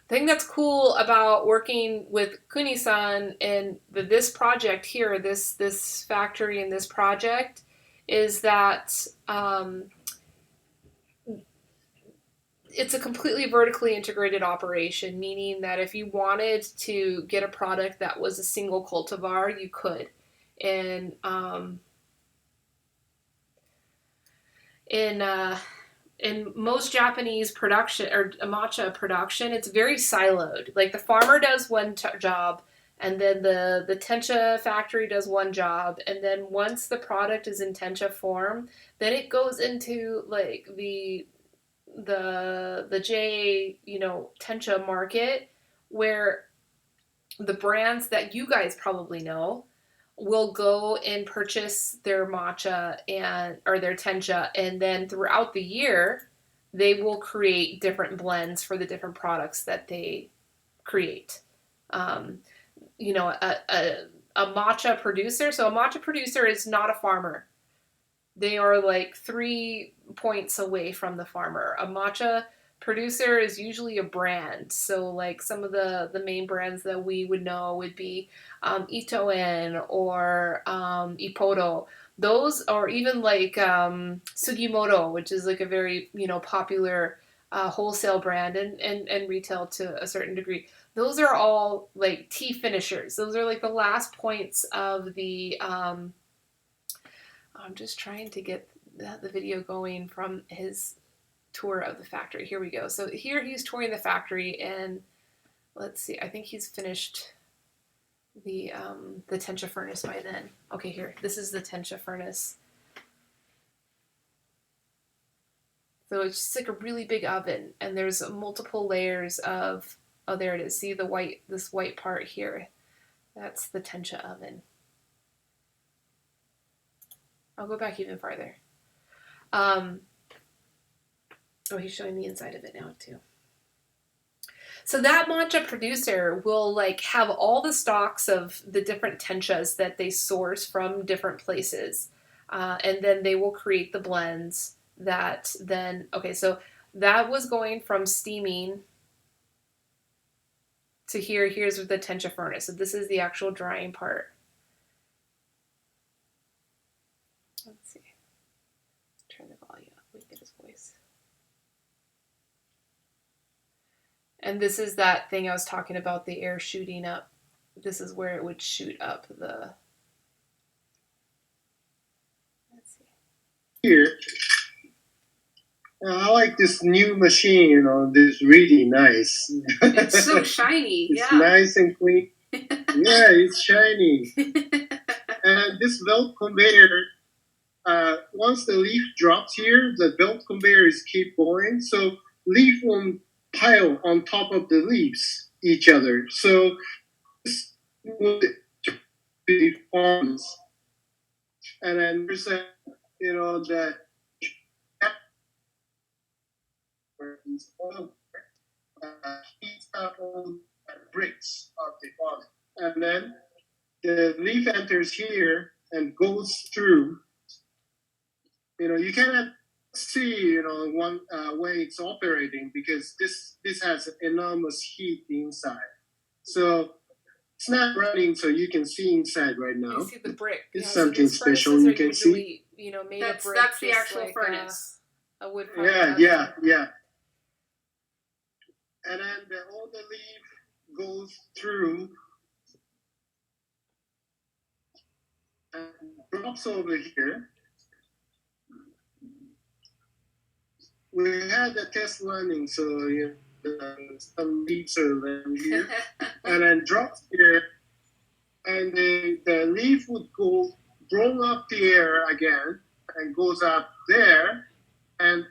The thing that's cool about working with Kuni-san and this project here, this factory and this project, is that it's a completely vertically integrated operation, meaning that if you wanted to get a product that was a single cultivar, you could. And in most Japanese production or matcha production, it's very siloed. Like the farmer does one job, and then the tencha factory does one job, and then once the product is in tencha form, then it goes into like the J tencha market, where the brands that you guys probably know will go and purchase their matcha or their tencha, and then throughout the year they will create different blends for the different products that they create. A matcha producer. So a matcha producer is not a farmer. They are like 3 points away from the farmer. A matcha producer is usually a brand. So like some of the main brands that we would know would be Itoen or Ippodo. Those, or even like Sugimoto, which is like a very popular wholesale brand and retail to a certain degree. Those are all like tea finishers. Those are like the last points of the I'm just trying to get the video going from his tour of the factory. Here we go. So here he's touring the factory, and let's see. I think he's finished the tencha furnace by then. Okay, here. This is the tencha furnace. So it's just like a really big oven, and there's multiple layers of. Oh, there it is. See this white part here. That's the tencha oven. I'll go back even farther. Oh, he's showing the inside of it now too. So that matcha producer will like have all the stocks of the different tenchas that they source from different places. And then they will create the blends that then, okay, so that was going from steaming to here. Here's the tencha furnace. So this is the actual drying part. Let's see. Turn the volume up. We get his And this is that thing I was talking about, the air shooting up. This is where it would shoot up the. Let's see. Here, I like this new machine. You know, this really nice. It's so shiny. It's Yeah. nice and clean. Yeah, it's shiny. And this belt conveyor, once the leaf drops here, the belt conveyors keep going. So leaf won't pile on top of the leaves each other. So this would be forms. And then there's a, the heats up all the bricks of the farm. And then the leaf enters here and goes through. You cannot see, one way it's operating because this has enormous heat inside. So it's not running, so you can see inside right now. You see the brick. It's so something these special furnaces you are can usually, see. made of brick. That's the just actual like furnace. a wood fire Yeah. oven. And then all the leaf goes through and drops over here. We had a test running, so some leaves are landing here, and then drops here, and the leaf would go blow up the air again, and goes up there, and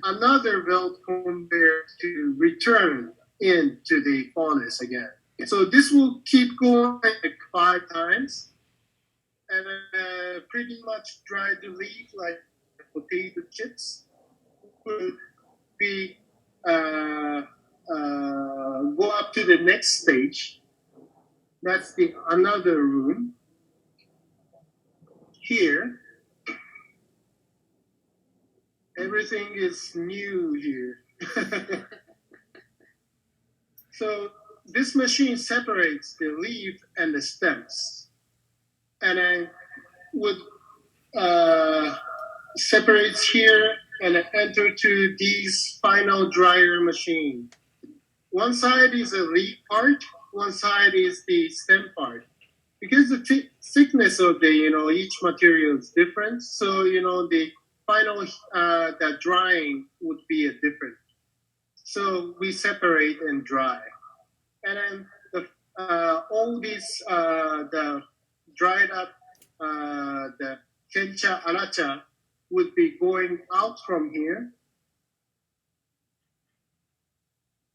another belt conveyor to return into the furnace again. So this will keep going like 5 times, and pretty much dry the leaf like potato chips. Would be go up to the next stage. That's the another room. Here, everything is new here. So this machine separates the leaf and the stems, and I would separates here and enter to these final dryer machine. One side is a leaf part, one side is the stem part. Because the thickness of the each material is different, so the final the drying would be a different. So we separate and dry, and then all these the dried up the kencha aracha would be going out from here,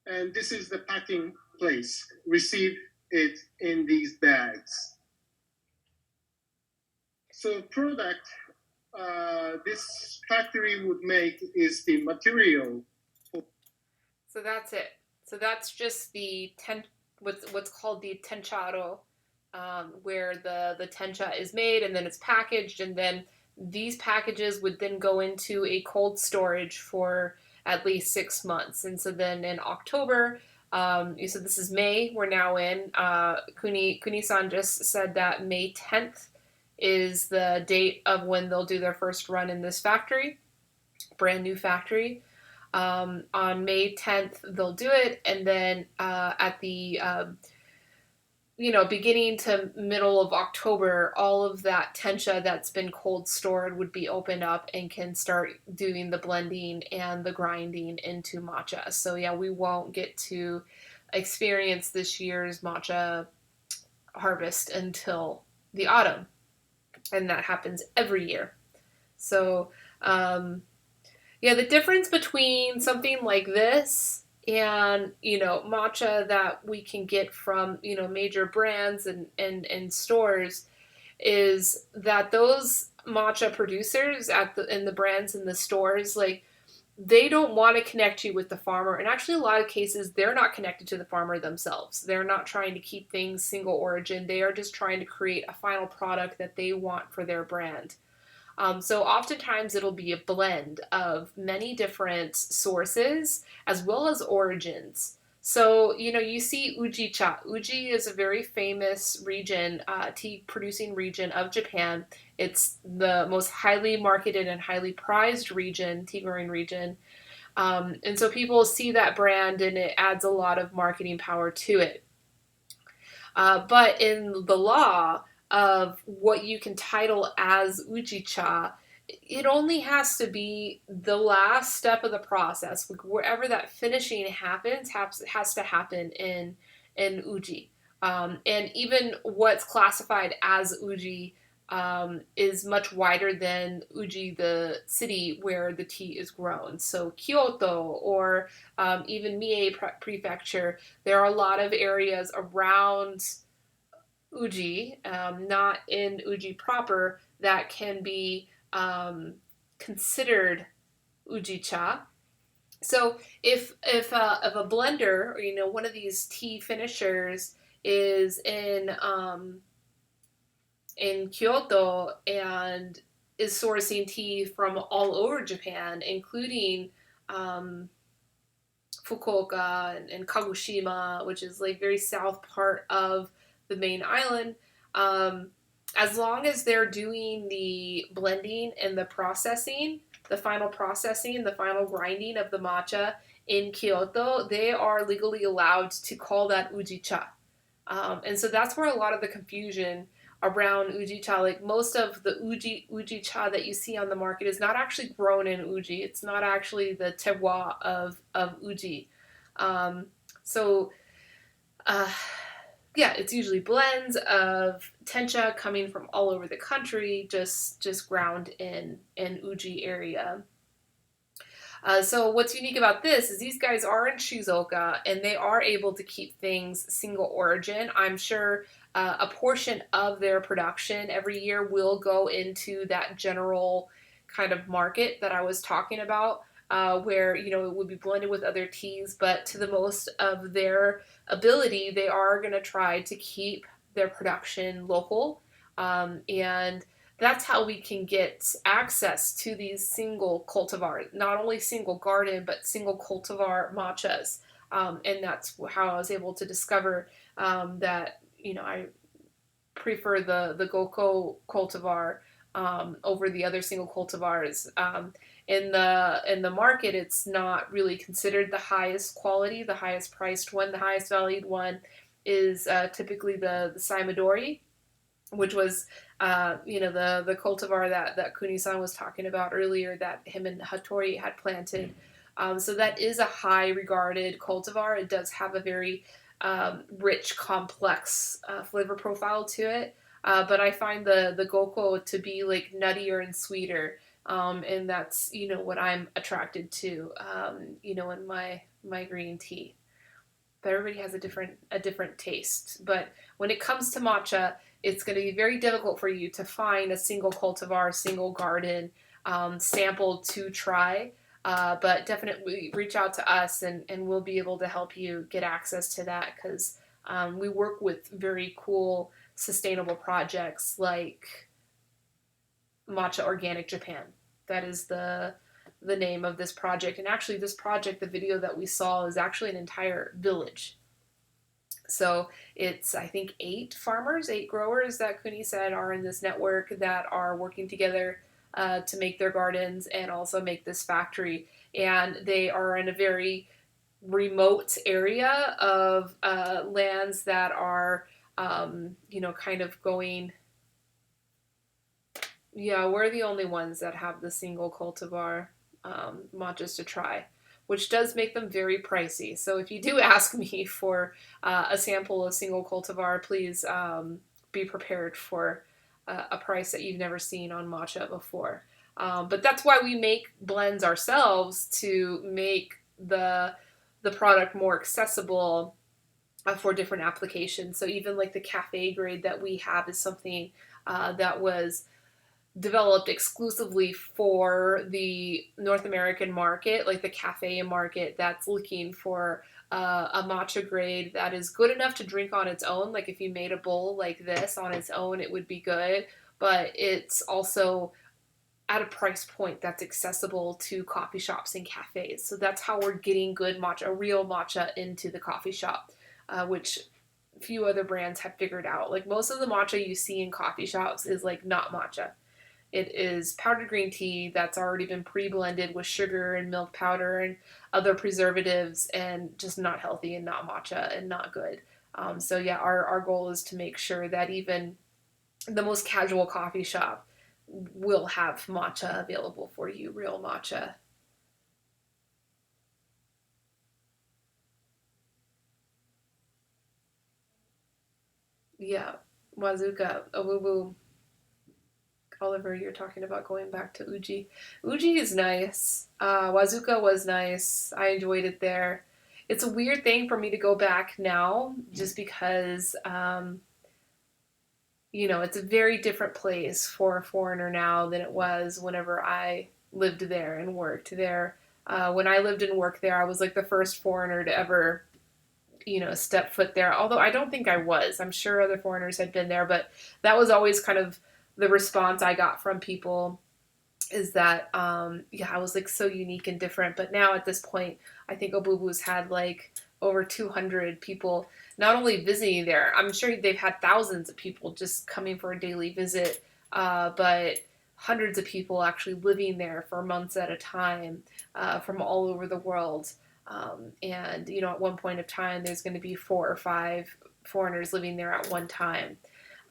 and this is the packing place. Receive it in these bags. So product this factory would make is the material. So that's it. So that's just the what's called the tenchado, where the tencha is made and then it's packaged, and then these packages would then go into a cold storage for at least 6 months. And so then in October, you said this is May, we're now in, Kuni-san just said that May 10th is the date of when they'll do their first run in this factory, brand new factory. On May 10th, they'll do it, and then at the beginning to middle of October, all of that tencha that's been cold stored would be opened up and can start doing the blending and the grinding into matcha. So yeah, we won't get to experience this year's matcha harvest until the autumn, and that happens every year. So the difference between something like this and matcha that we can get from major brands and stores is that those matcha producers in the brands in the stores, like, they don't want to connect you with the farmer, and actually a lot of cases they're not connected to the farmer themselves. They're not trying to keep things single origin. They are just trying to create a final product that they want for their brand. So oftentimes it'll be a blend of many different sources as well as origins. So, you see Uji-cha. Uji is a very famous region, tea producing region of Japan. It's the most highly marketed and highly prized region, tea growing region. And so people see that brand and it adds a lot of marketing power to it. But in the law of what you can title as ujicha, it only has to be the last step of the process. Wherever that finishing happens, has to happen in uji. And even what's classified as uji is much wider than Uji, the city where the tea is grown. So Kyoto or even Mie Prefecture, there are a lot of areas around Uji, not in Uji proper, that can be considered Uji-cha. So if a blender or one of these tea finishers is in Kyoto and is sourcing tea from all over Japan, including Fukuoka and Kagoshima, which is like very south part of the main island. As long as they're doing the blending and the processing, the final processing, the final grinding of the matcha in Kyoto, they are legally allowed to call that uji-cha. And so that's where a lot of the confusion around uji-cha, like most of the uji-cha that you see on the market is not actually grown in uji. It's not actually the terroir of uji. So yeah, it's usually blends of tencha coming from all over the country, just ground in uji area. So what's unique about this is these guys are in Shizuoka and they are able to keep things single origin. I'm sure a portion of their production every year will go into that general kind of market that I was talking about, where it would be blended with other teas, but to the most of their ability, they are going to try to keep their production local, and that's how we can get access to these single cultivar, not only single garden, but single cultivar matchas. And that's how I was able to discover that, I prefer the Goko cultivar over the other single cultivars. In the market, it's not really considered the highest quality, the highest priced one. The highest valued one is typically the Saimadori, which was the cultivar that Kuni-san was talking about earlier that him and Hattori had planted. So that is a high regarded cultivar. It does have a very rich, complex flavor profile to it. But I find the Goko to be like nuttier and sweeter. And that's, what I'm attracted to, in my green tea. But everybody has a different taste. But when it comes to matcha, it's going to be very difficult for you to find a single cultivar, single garden sample to try. But definitely reach out to us and we'll be able to help you get access to that because we work with very cool, sustainable projects like Matcha Organic Japan. That is the name of this project. And actually, this project, the video that we saw, is actually an entire village. So it's, I think, 8 growers that Kuni said are in this network that are working together to make their gardens and also make this factory. And they are in a very remote area of lands that are, kind of going. Yeah, we're the only ones that have the single cultivar matchas to try, which does make them very pricey. So if you do ask me for a sample of single cultivar, please be prepared for a price that you've never seen on matcha before. But that's why we make blends ourselves, to make the product more accessible for different applications. So even like the cafe grade that we have is something that was developed exclusively for the North American market, like the cafe market that's looking for a matcha grade that is good enough to drink on its own. Like if you made a bowl like this on its own, it would be good, but it's also at a price point that's accessible to coffee shops and cafes. So that's how we're getting good matcha, real matcha, into the coffee shop, which few other brands have figured out. Like most of the matcha you see in coffee shops is like not matcha. It is powdered green tea that's already been pre-blended with sugar and milk powder and other preservatives, and just not healthy and not matcha and not good. So yeah, our goal is to make sure that even the most casual coffee shop will have matcha available for you, real matcha. Yeah, Wazuka, Awubu. Oliver, you're talking about going back to Uji. Uji is nice. Wazuka was nice. I enjoyed it there. It's a weird thing for me to go back now, just because it's a very different place for a foreigner now than it was whenever I lived there and worked there. When I lived and worked there, I was like the first foreigner to ever, step foot there. Although I don't think I was. I'm sure other foreigners had been there, but that was always kind of the response I got from people, is that yeah, I was like so unique and different. But now at this point, I think Obubu's had like over 200 people not only visiting there. I'm sure they've had thousands of people just coming for a daily visit, but hundreds of people actually living there for months at a time, from all over the world. And at one point of time, there's going to be 4 or 5 foreigners living there at one time.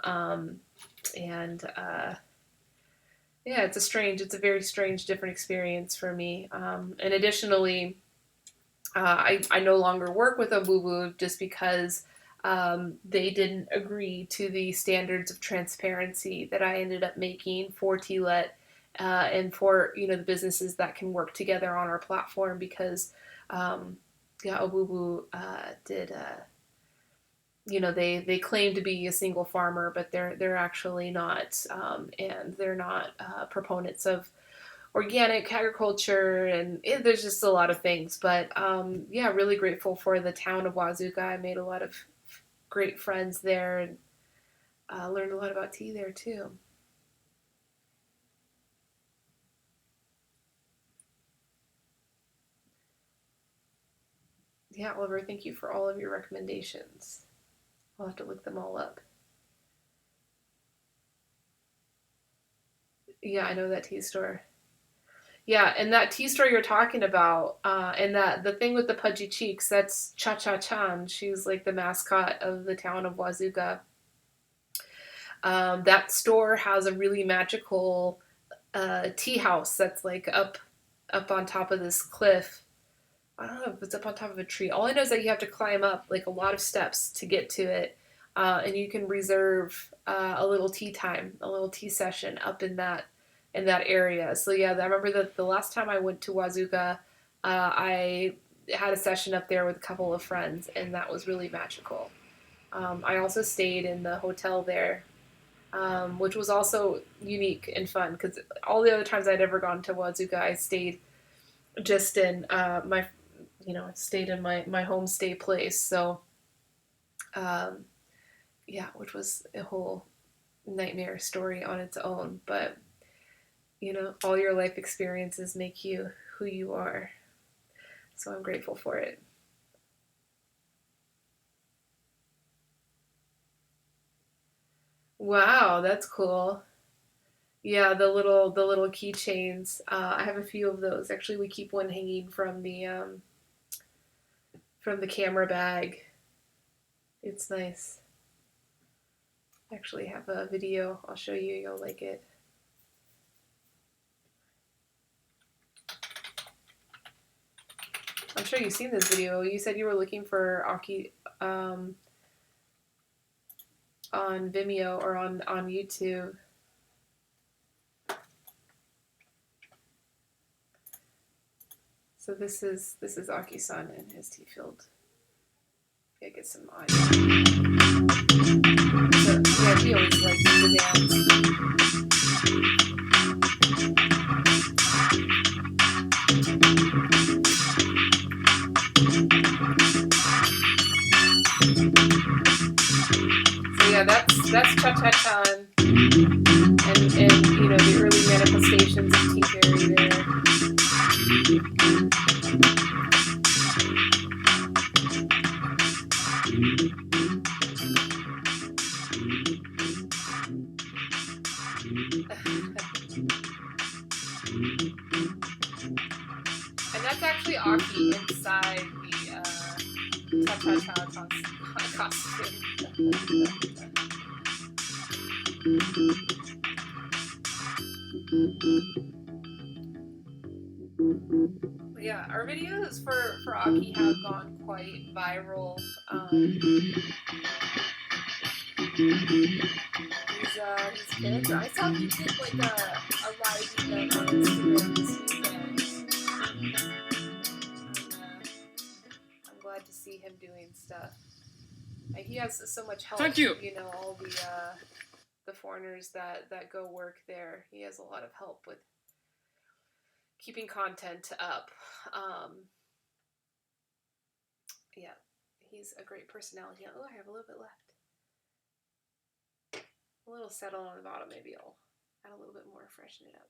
And yeah, it's a very strange, different experience for me. And additionally, I no longer work with Obubu just because they didn't agree to the standards of transparency that I ended up making for Tealet, and for the businesses that can work together on our platform, because yeah, Obubu did. They claim to be a single farmer, but they're actually not, and they're not proponents of organic agriculture, and there's just a lot of things. But yeah, really grateful for the town of Wazuka. I made a lot of great friends there, and learned a lot about tea there too. Yeah, Oliver, thank you for all of your recommendations. I'll have to look them all up. Yeah, I know that tea store. Yeah, and that tea store you're talking about, and that the thing with the pudgy cheeks, that's Cha Cha Chan. She's like the mascot of the town of Wazuga. That store has a really magical tea house that's like up on top of this cliff. I don't know if it's up on top of a tree. All I know is that you have to climb up like a lot of steps to get to it, and you can reserve a little tea time, a little tea session up in that area. So yeah, I remember that the last time I went to Wazuka, I had a session up there with a couple of friends, and that was really magical. I also stayed in the hotel there, which was also unique and fun, because all the other times I'd ever gone to Wazuka, I stayed just in I stayed in my homestay place. So um, yeah, which was a whole nightmare story on its own. But all your life experiences make you who you are. So I'm grateful for it. Wow, that's cool. Yeah, the little keychains. I have a few of those. Actually, we keep one hanging from the camera bag. It's nice. I actually have a video. I'll show you. You'll like it. I'm sure you've seen this video. You said you were looking for Aki on Vimeo or on YouTube. So this is Aki-san in his tea field. Yeah, get some audio. So yeah, he always likes to dance. So yeah, that's Cha Cha Chan, and the early manifestations of tea fairy there. Aki inside the cha-cha-cha costume. Yeah, our videos for Aki have gone quite viral. These kids. I saw he did like a live event on Instagram this weekend. I'm glad to see him doing stuff. He has so much help. Thank you. You know, all the foreigners that go work there. He has a lot of help with keeping content up. Yeah, he's a great personality. Oh, I have a little bit left. A little settle on the bottom. Maybe I'll add a little bit more, freshen it up.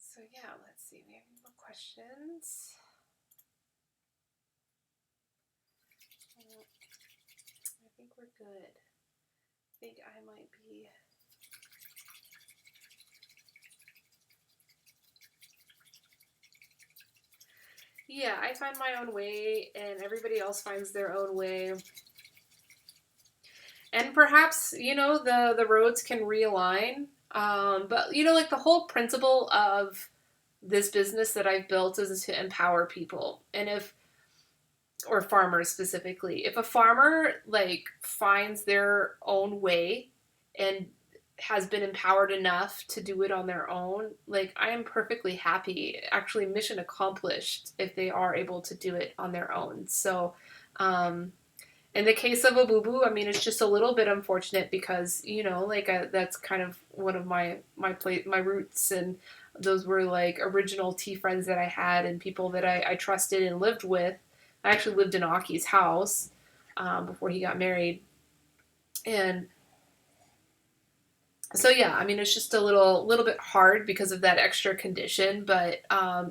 So yeah, let's see. We have any more questions? I think we're good. I think I might be. Yeah, I find my own way, and everybody else finds their own way. And perhaps, you know, the roads can realign. But, you know, like the whole principle of this business that I've built is to empower people. And or farmers specifically, if a farmer like finds their own way and has been empowered enough to do it on their own, like I am perfectly happy, actually mission accomplished, if they are able to do it on their own. So in the case of Abubu, I mean, it's just a little bit unfortunate because, you know, like that's kind of one of my roots, and those were like original tea friends that I had and people that I trusted and lived with. I actually lived in Aki's house before he got married, and so yeah, I mean, it's just a little bit hard because of that extra condition. But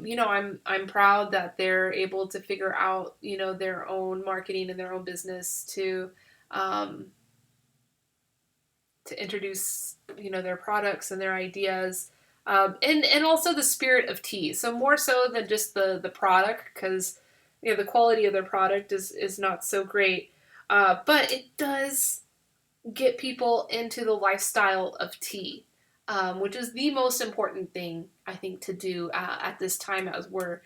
you know, I'm proud that they're able to figure out, you know, their own marketing and their own business to introduce, you know, their products and their ideas, and also the spirit of tea. So more so than just the product, because you know the quality of their product is not so great, but it does get people into the lifestyle of tea, which is the most important thing I think to do at this time as we're,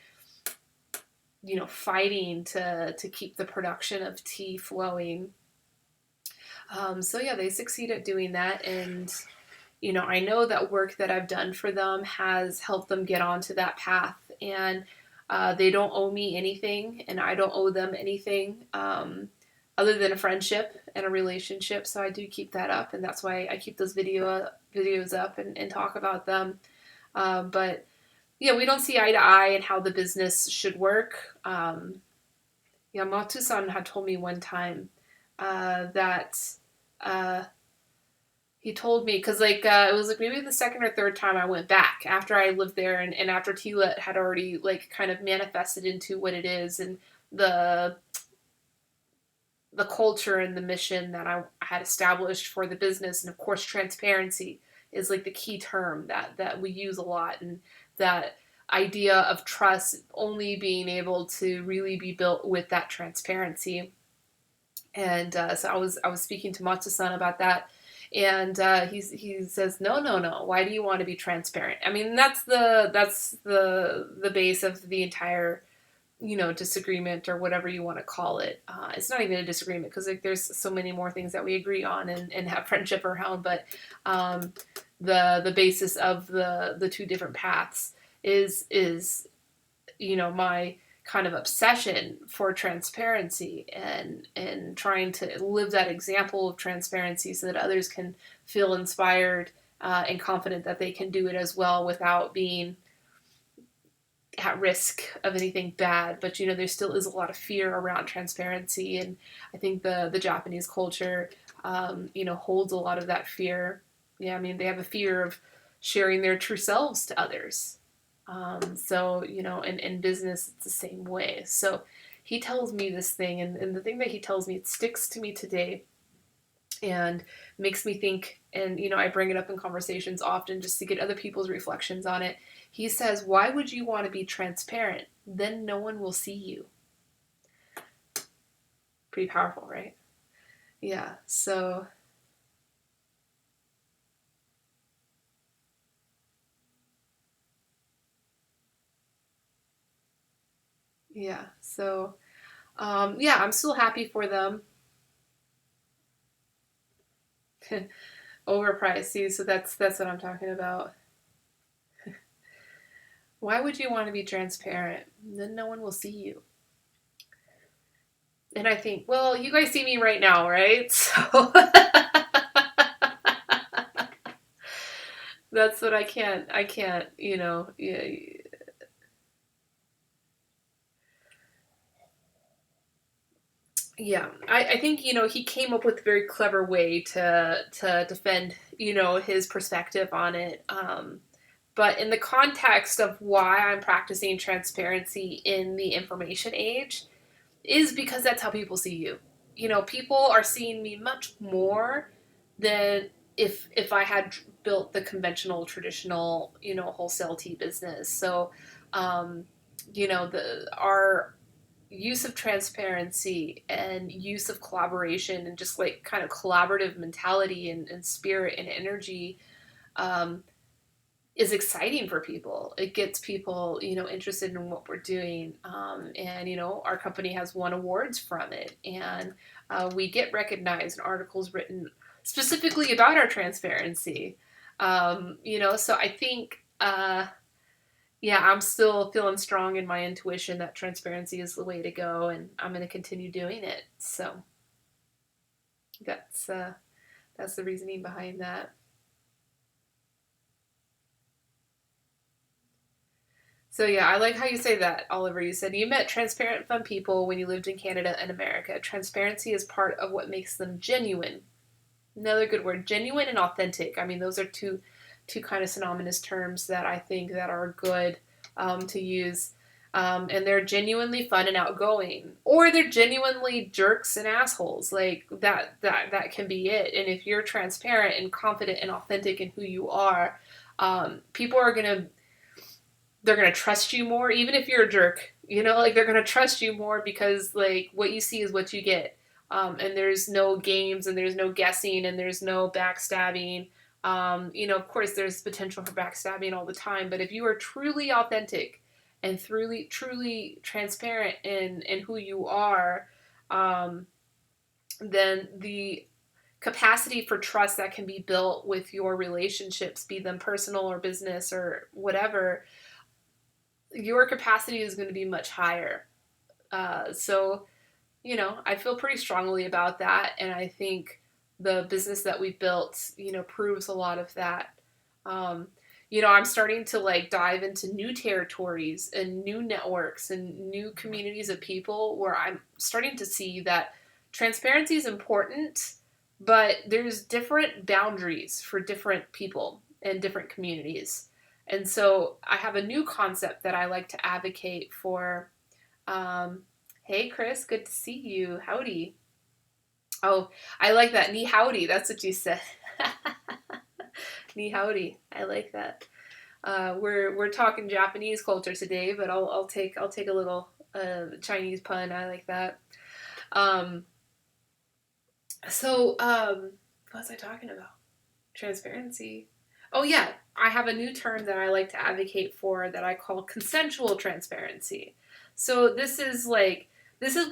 you know, fighting to keep the production of tea flowing. So yeah, they succeed at doing that, and you know, I know that work that I've done for them has helped them get onto that path, and they don't owe me anything, and I don't owe them anything. Other than a friendship and a relationship. So I do keep that up, and that's why I keep those videos up and talk about them. But yeah, we don't see eye to eye in how the business should work. Yeah, Matu-san had told me one time that he told me, because like it was like maybe the second or third time I went back after I lived there, and after Tealet had already like kind of manifested into what it is, and the culture and the mission that I had established for the business. And of course, transparency is like the key term that we use a lot. And that idea of trust only being able to really be built with that transparency. And so I was speaking to Matsu-san about that. And he says, no. Why do you want to be transparent? I mean, that's the base of the entire, you know, disagreement or whatever you want to call it. It's not even a disagreement because like there's so many more things that we agree on and have friendship around. But the basis of the two different paths is you know, my kind of obsession for transparency and trying to live that example of transparency so that others can feel inspired and confident that they can do it as well without being at risk of anything bad. But you know, there still is a lot of fear around transparency, and I think the Japanese culture you know, holds a lot of that fear. Yeah, I mean, they have a fear of sharing their true selves to others. So you know, in business it's the same way. So he tells me this thing, and the thing that he tells me, it sticks to me today. and makes me think. And, I bring it up in conversations often just to get other people's reflections on it. He says, why would you want to be transparent? Then no one will see you. Pretty powerful, right? Yeah. So, yeah. So, yeah, I'm still happy for them. Overpriced. See, so that's what I'm talking about. Why would you want to be transparent? Then no one will see you. And I think, well, you guys see me right now, right? So that's what I can't, yeah, yeah. I think, he came up with a very clever way to defend, his perspective on it. But in the context of why I'm practicing transparency in the information age, is because that's how people see you. People are seeing me much more than if I had built the conventional, traditional, wholesale tea business. So, um, the our use of transparency and use of collaboration and just like kind of collaborative mentality and spirit and energy um, is exciting for people. It gets people, interested in what we're doing. And, our company has won awards from it. And we get recognized and articles written specifically about our transparency. So I think, yeah, I'm still feeling strong in my intuition that transparency is the way to go. And I'm going to continue doing it. So that's, uh, that's the reasoning behind that. So yeah, I like how you say that, Oliver. You said you met transparent, fun people when you lived in Canada and America. Transparency is part of what makes them genuine. Another good word, genuine and authentic. I mean, those are two kind of synonymous terms that I think that are good to use. And they're genuinely fun and outgoing, or they're genuinely jerks and assholes. Like that can be it. And if you're transparent and confident and authentic in who you are, people are gonna they're gonna trust you more, even if you're a jerk. Like they're gonna trust you more because like what you see is what you get, and there's no games and there's no guessing and there's no backstabbing. Of course, there's potential for backstabbing all the time, but if you are truly authentic and truly transparent in who you are, um, then the capacity for trust that can be built with your relationships, be them personal or business or whatever, your capacity is going to be much higher. So, I feel pretty strongly about that. And I think the business that we built, proves a lot of that. Um, I'm starting to like dive into new territories and new networks and new communities of people where I'm starting to see that transparency is important, but there's different boundaries for different people and different communities. And so I have a new concept that I like to advocate for. Um, hey, Chris, good to see you. Howdy. Oh, I like that. Ni howdy. That's what you said. Ni howdy. I like that. We're talking Japanese culture today, but I'll take a little Chinese pun. I like that. Um, what was I talking about? Transparency. Oh yeah, I have a new term that I like to advocate for that I call consensual transparency. So this is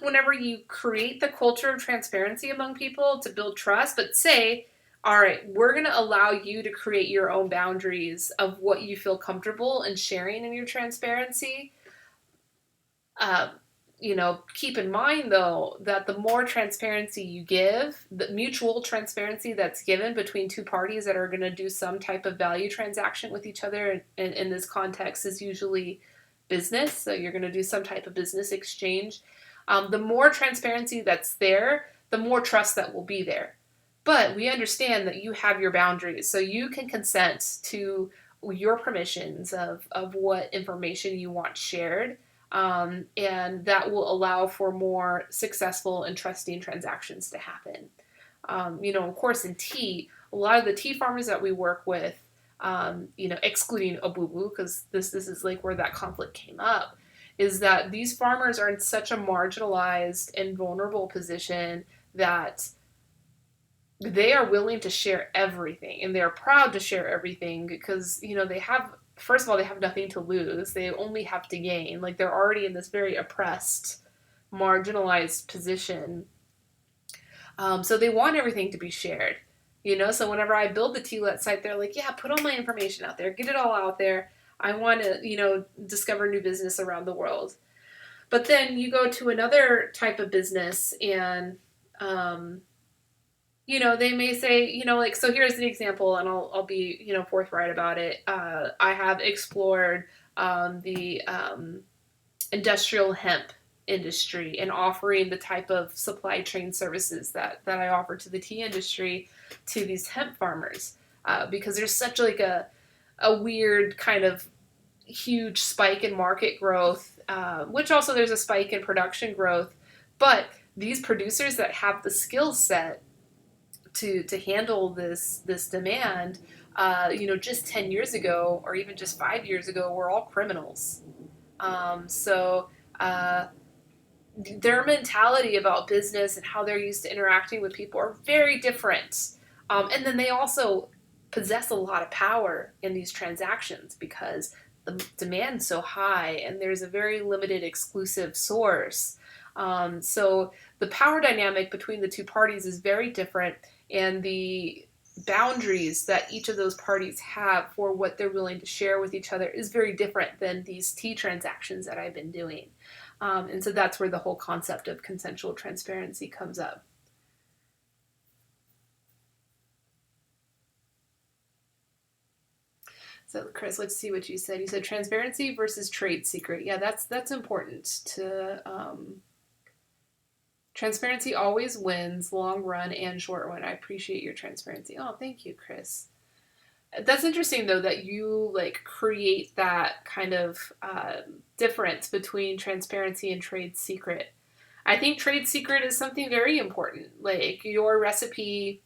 whenever you create the culture of transparency among people to build trust, but say, all right, we're going to allow you to create your own boundaries of what you feel comfortable in sharing in your transparency. Um, keep in mind though that the more transparency you give, the mutual transparency that's given between two parties that are going to do some type of value transaction with each other, and in this context is usually business. So you're going to do some type of business exchange. The more transparency that's there, the more trust that will be there. But we understand that you have your boundaries, so you can consent to your permissions of what information you want shared, and that will allow for more successful and trusting transactions to happen. Of course, in tea, a lot of the tea farmers that we work with, excluding Obubu, because this is like where that conflict came up, is that these farmers are in such a marginalized and vulnerable position that they are willing to share everything, and they're proud to share everything because they have, first of all, they have nothing to lose, they only have to gain. Like, they're already in this very oppressed, marginalized position. So they want everything to be shared. So whenever I build the Tealet site, they're like, yeah, put all my information out there, get it all out there. I want to, discover new business around the world. But then you go to another type of business and, they may say, like, so here's the example, and I'll be, forthright about it. I have explored the industrial hemp industry and offering the type of supply chain services that I offer to the tea industry to these hemp farmers, because there's such like a weird kind of huge spike in market growth, which also there's a spike in production growth, but these producers that have the skill set to handle this demand, just 10 years ago or even just 5 years ago, were all criminals. So their mentality about business and how they're used to interacting with people are very different. And then they also possess a lot of power in these transactions because the demand's so high and there's a very limited exclusive source. So the power dynamic between the two parties is very different, and the boundaries that each of those parties have for what they're willing to share with each other is very different than these tea transactions that I've been doing. And so that's where the whole concept of consensual transparency comes up. So, Chris, let's see what you said. You said transparency versus trade secret. Yeah, that's important. Transparency always wins, long run and short run. I appreciate your transparency. Oh, thank you, Chris. That's interesting, though, that you like create that kind of difference between transparency and trade secret. I think trade secret is something very important. Like your recipe,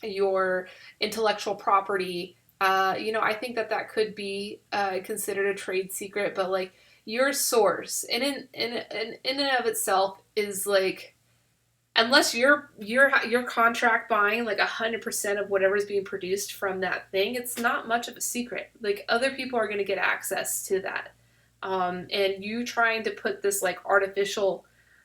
your intellectual property. I think that could be considered a trade secret, but like your source, and in and of itself, is like, unless you're contract buying like 100% of whatever's being produced from that thing, it's not much of a secret. Like, other people are going to get access to that, and you trying to put this like artificial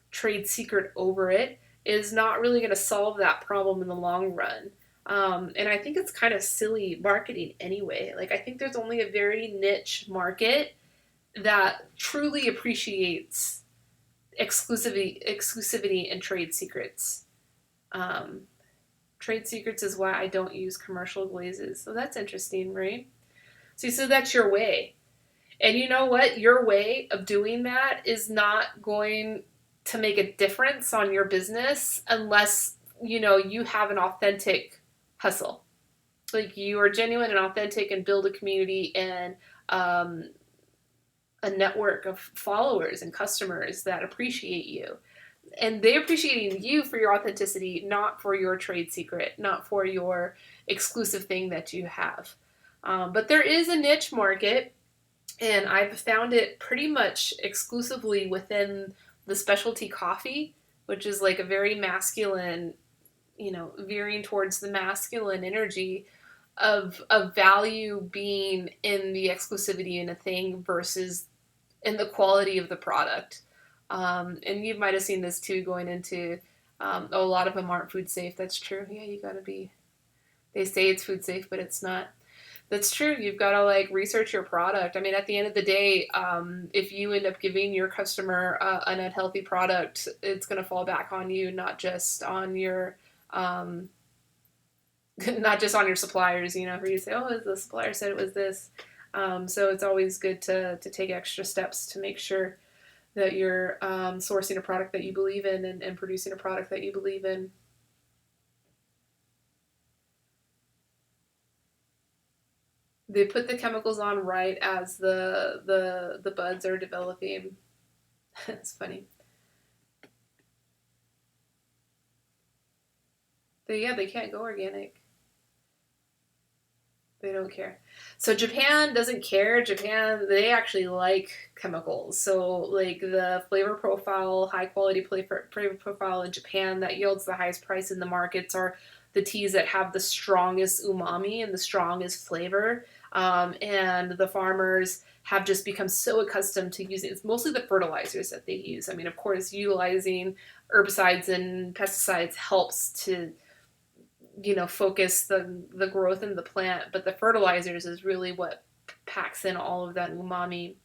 trade secret over it is not really going to solve that problem in the long run. And I think it's kind of silly marketing anyway. Like, I think there's only a very niche market that truly appreciates exclusivity and trade secrets. Trade secrets is why I don't use commercial glazes. So that's interesting, right? See, so that's your way. And you know what? Your way of doing that is not going to make a difference on your business unless, you have an authentic hustle. Like, you are genuine and authentic and build a community and a network of followers and customers that appreciate you. And they appreciating you for your authenticity, not for your trade secret, not for your exclusive thing that you have. But there is a niche market, and I've found it pretty much exclusively within the specialty coffee, which is like a very masculine, veering towards the masculine energy of value being in the exclusivity in a thing versus in the quality of the product. And you might have seen this too going into, a lot of them aren't food safe. That's true. Yeah, you gotta be, they say it's food safe, but it's not. That's true. You've got to like research your product. I mean, at the end of the day, if you end up giving your customer an unhealthy product, it's going to fall back on you, not just on your, not just on your suppliers. For you to say, "Oh, the supplier said it was this." So it's always good to take extra steps to make sure that you're sourcing a product that you believe in and producing a product that you believe in. They put the chemicals on right as the buds are developing. It's funny. They can't go organic. They don't care. So Japan doesn't care. Japan, they actually like chemicals. So like the flavor profile, high quality flavor profile in Japan that yields the highest price in the markets are the teas that have the strongest umami and the strongest flavor. And the farmers have just become so accustomed to using it's mostly the fertilizers that they use. I mean, of course, utilizing herbicides and pesticides helps to focus the growth in the plant, but the fertilizers is really what packs in all of that umami.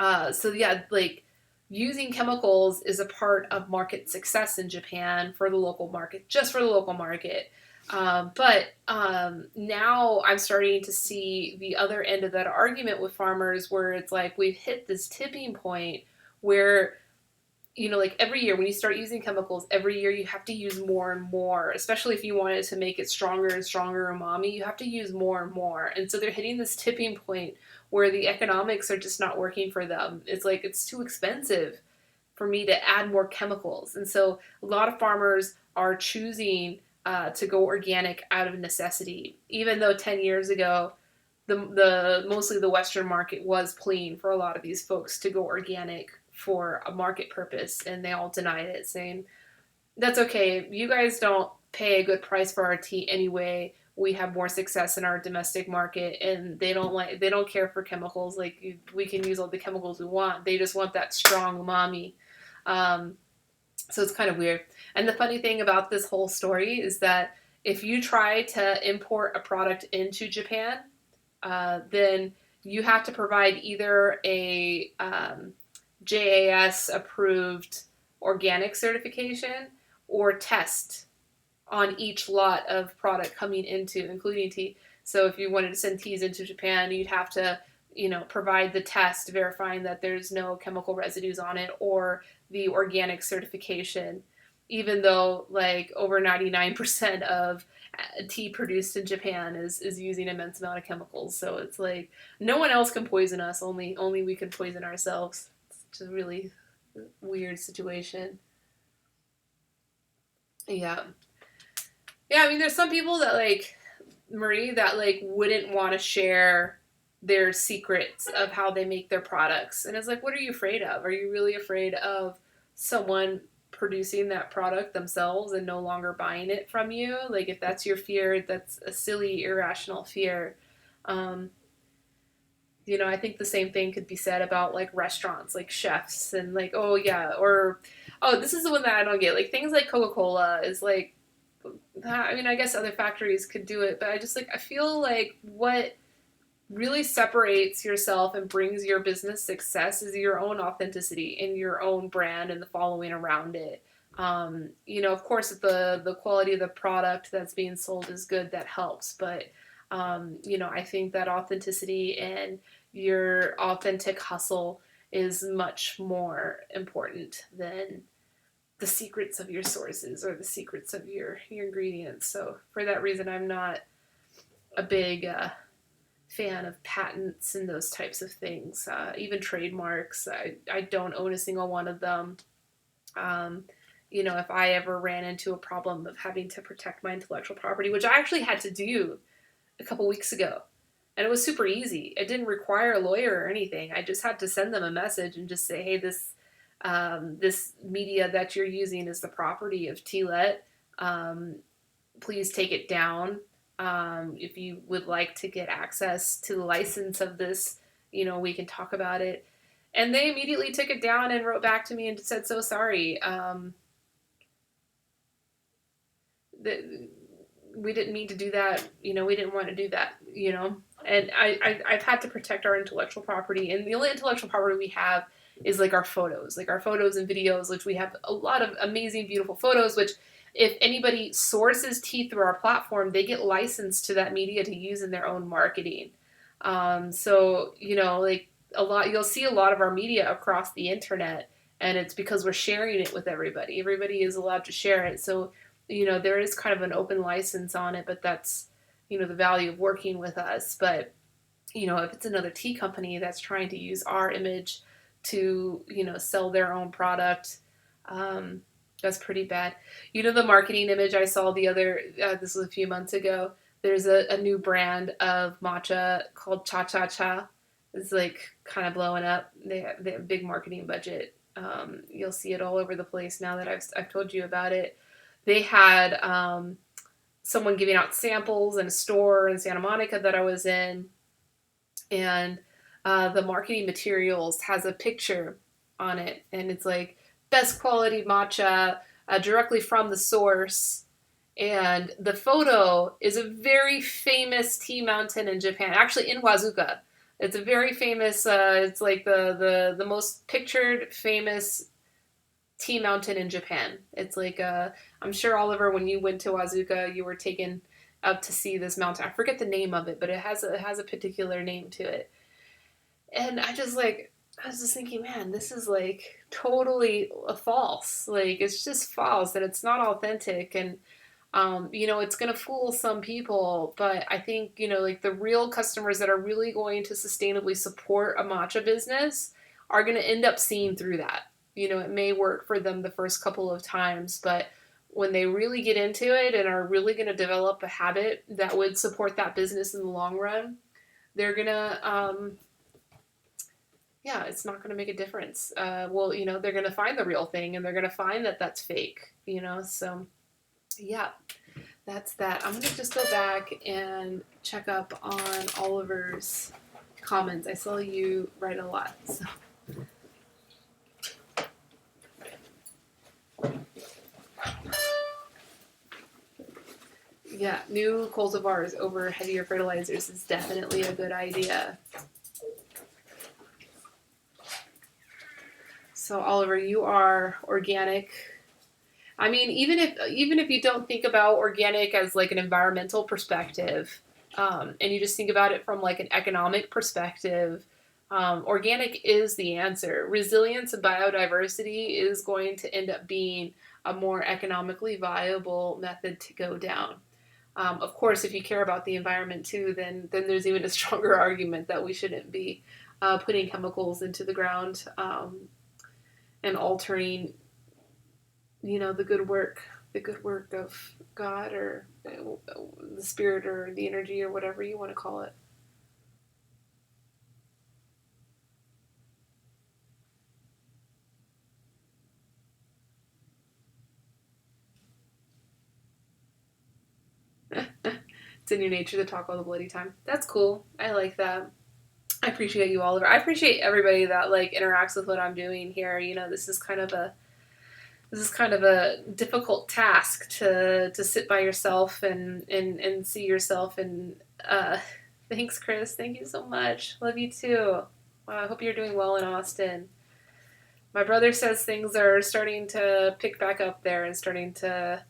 So yeah, like using chemicals is a part of market success in Japan for the local market, just for the local market. But now I'm starting to see the other end of that argument with farmers where it's like we've hit this tipping point where like every year when you start using chemicals, every year you have to use more and more, especially if you wanted to make it stronger and stronger umami, you have to use more and more. And so they're hitting this tipping point where the economics are just not working for them. It's like it's too expensive for me to add more chemicals. And so a lot of farmers are choosing to go organic out of necessity, even though 10 years ago, the mostly the Western market was pleading for a lot of these folks to go organic for a market purpose, and they all denied it, saying that's okay. You guys don't pay a good price for our tea anyway. We have more success in our domestic market, and they don't care for chemicals. Like we can use all the chemicals we want. They just want that strong umami. Um, so it's kind of weird. And the funny thing about this whole story is that if you try to import a product into Japan, then you have to provide either a JAS approved organic certification or test on each lot of product coming into, including tea. So if you wanted to send teas into Japan, you'd have to, provide the test verifying that there's no chemical residues on it or the organic certification, even though like over 99% of tea produced in Japan is using immense amount of chemicals. So it's like no one else can poison us, only we can poison ourselves. It's just a really weird situation. Yeah. Yeah, I mean there's some people that like Marie that like wouldn't want to share their secrets of how they make their products. And it's like, what are you afraid of? Are you really afraid of someone producing that product themselves and no longer buying it from you? Like, if that's your fear, that's a silly, irrational fear. Um, I think the same thing could be said about like restaurants, like chefs, and like, oh yeah, or oh, this is the one that I don't get. Like things like Coca-Cola is like, I mean, I guess other factories could do it, but I feel like what really separates yourself and brings your business success is your own authenticity and your own brand and the following around it. Of course, if the quality of the product that's being sold is good, that helps. But I think that authenticity and your authentic hustle is much more important than the secrets of your sources or the secrets of your ingredients. So for that reason, I'm not a big fan of patents and those types of things. Even trademarks, I don't own a single one of them. Um, if I ever ran into a problem of having to protect my intellectual property, which I actually had to do a couple weeks ago, and it was super easy. It didn't require a lawyer or anything. I just had to send them a message and just say, hey, this media that you're using is the property of Tealet. Please take it down. If you would like to get access to the license of this, we can talk about it. And they immediately took it down and wrote back to me and said, so sorry. We didn't mean to do that. We didn't want to do that, And I've had to protect our intellectual property. And the only intellectual property we have is like our photos and videos, which we have a lot of amazing, beautiful photos, which if anybody sources tea through our platform, they get licensed to that media to use in their own marketing. So, like you'll see a lot of our media across the internet, and it's because we're sharing it with everybody. Everybody is allowed to share it. So, there is kind of an open license on it, but that's, the value of working with us. But, if it's another tea company that's trying to use our image to, sell their own product, That's pretty bad. You know the marketing image I saw the other, this was a few months ago. There's a new brand of matcha called Cha Cha Cha. It's like kind of blowing up. They have a big marketing budget. You'll see it all over the place now that I've told you about it. They had someone giving out samples in a store in Santa Monica that I was in, and the marketing materials has a picture on it, and it's like best quality matcha directly from the source. And the photo is a very famous tea mountain in Japan, actually in Wazuka. It's a very famous. It's like the most pictured famous tea mountain in Japan. It's like I'm sure Oliver, when you went to Wazuka, you were taken up to see this mountain. I forget the name of it, but it has a particular name to it. And I was just thinking, man, this is like totally false. Like it's just false, and it's not authentic. And it's gonna fool some people, but I think like the real customers that are really going to sustainably support a matcha business are gonna end up seeing through that. It may work for them the first couple of times, but when they really get into it and are really going to develop a habit that would support that business in the long run, they're going to yeah, it's not going to make a difference. Well, they're going to find the real thing, and they're going to find that that's fake, So, yeah, that's that. I'm going to just go back and check up on Oliver's comments. I saw you write a lot. So. Yeah, new cultivars over heavier fertilizers is definitely a good idea. So Oliver, you are organic. I mean, even if you don't think about organic as like an environmental perspective, and you just think about it from like an economic perspective, organic is the answer. Resilience and biodiversity is going to end up being a more economically viable method to go down. Of course, if you care about the environment too, then there's even a stronger argument that we shouldn't be putting chemicals into the ground and altering, the good work of God or the spirit or the energy or whatever you want to call it. It's in your nature to talk all the bloody time. That's cool. I like that. I appreciate you, Oliver. I appreciate everybody that like interacts with what I'm doing here. This is kind of a difficult task to sit by yourself and see yourself. And thanks, Chris. Thank you so much. Love you too. Wow, I hope you're doing well in Austin. My brother says things are starting to pick back up there and starting to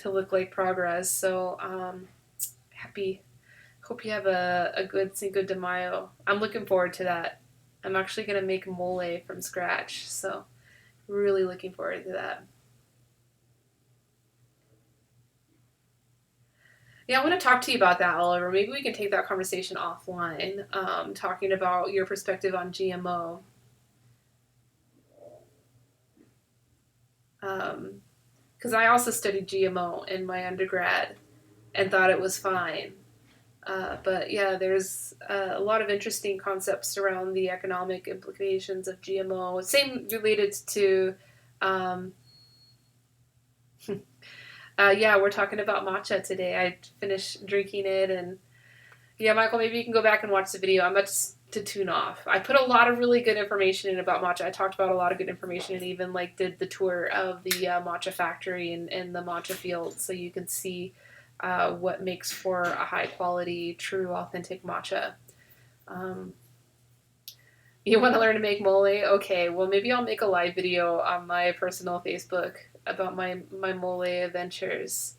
look like progress. So happy. Hope you have a good Cinco de Mayo. I'm looking forward to that. I'm actually going to make mole from scratch, so really looking forward to that. Yeah, I want to talk to you about that, Oliver. Maybe we can take that conversation offline, talking about your perspective on GMO. Because I also studied GMO in my undergrad and thought it was fine. But yeah, there's a lot of interesting concepts around the economic implications of GMO. Same related to, yeah, we're talking about matcha today. I finished drinking it, and yeah, Michael, maybe you can go back and watch the video. I'm about to tune off. I put a lot of really good information in about matcha. I talked about a lot of good information and even like did the tour of the matcha factory and the matcha field, so you can see what makes for a high quality, true, authentic matcha. You want to learn to make mole? Okay, well maybe I'll make a live video on my personal Facebook about my mole adventures.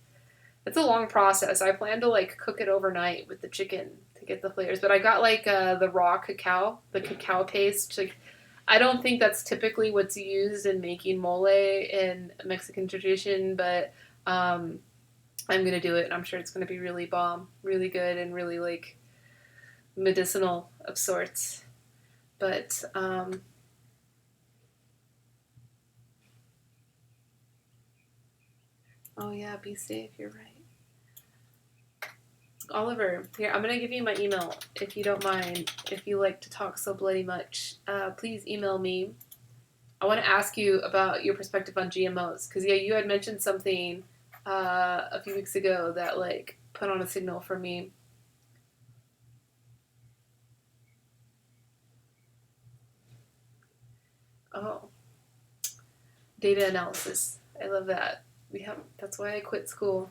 It's a long process. I plan to like cook it overnight with the chicken to get the flavors, but I got like the raw cacao, the cacao paste. Like, I don't think that's typically what's used in making mole in Mexican tradition, but I'm gonna do it, and I'm sure it's gonna be really bomb, really good, and really like medicinal of sorts. But Oh yeah, be safe. You're right. Oliver, here, I'm going to give you my email if you don't mind. If you like to talk so bloody much, please email me. I want to ask you about your perspective on GMOs. Because, yeah, you had mentioned something a few weeks ago that, like, put on a signal for me. Oh, data analysis. I love that. That's why I quit school.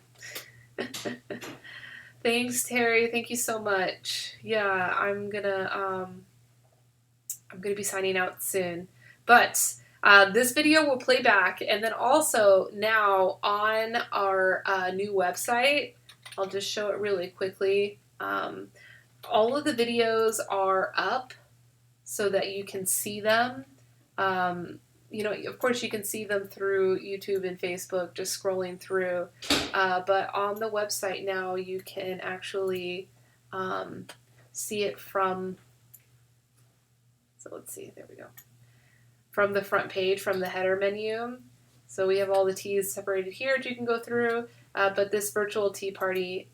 Thanks, Terry. Thank you so much. Yeah, I'm gonna be signing out soon. But this video will play back, and then also now on our new website, I'll just show it really quickly. All of the videos are up so that you can see them. Of course, you can see them through YouTube and Facebook, just scrolling through. But on the website now, you can actually see it from. So let's see. There we go. From the front page, from the header menu. So we have all the teas separated here that you can go through. But this virtual tea party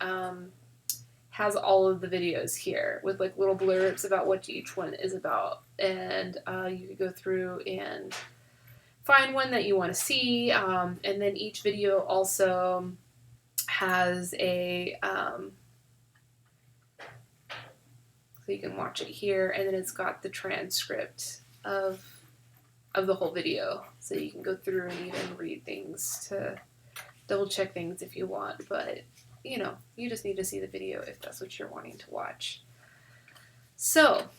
has all of the videos here with like little blurbs about what each one is about, and you can go through and find one that you want to see, and then each video also has a so you can watch it here, and then it's got the transcript of the whole video, so you can go through and even read things to double check things if you want, but you just need to see the video if that's what you're wanting to watch. So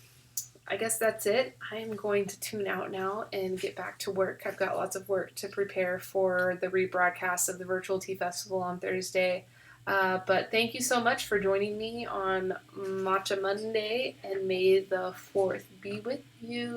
I guess that's it. I'm going to tune out now and get back to work. I've got lots of work to prepare for the rebroadcast of the Virtual Tea Festival on Thursday. But thank you so much for joining me on Matcha Monday, and may the 4th be with you.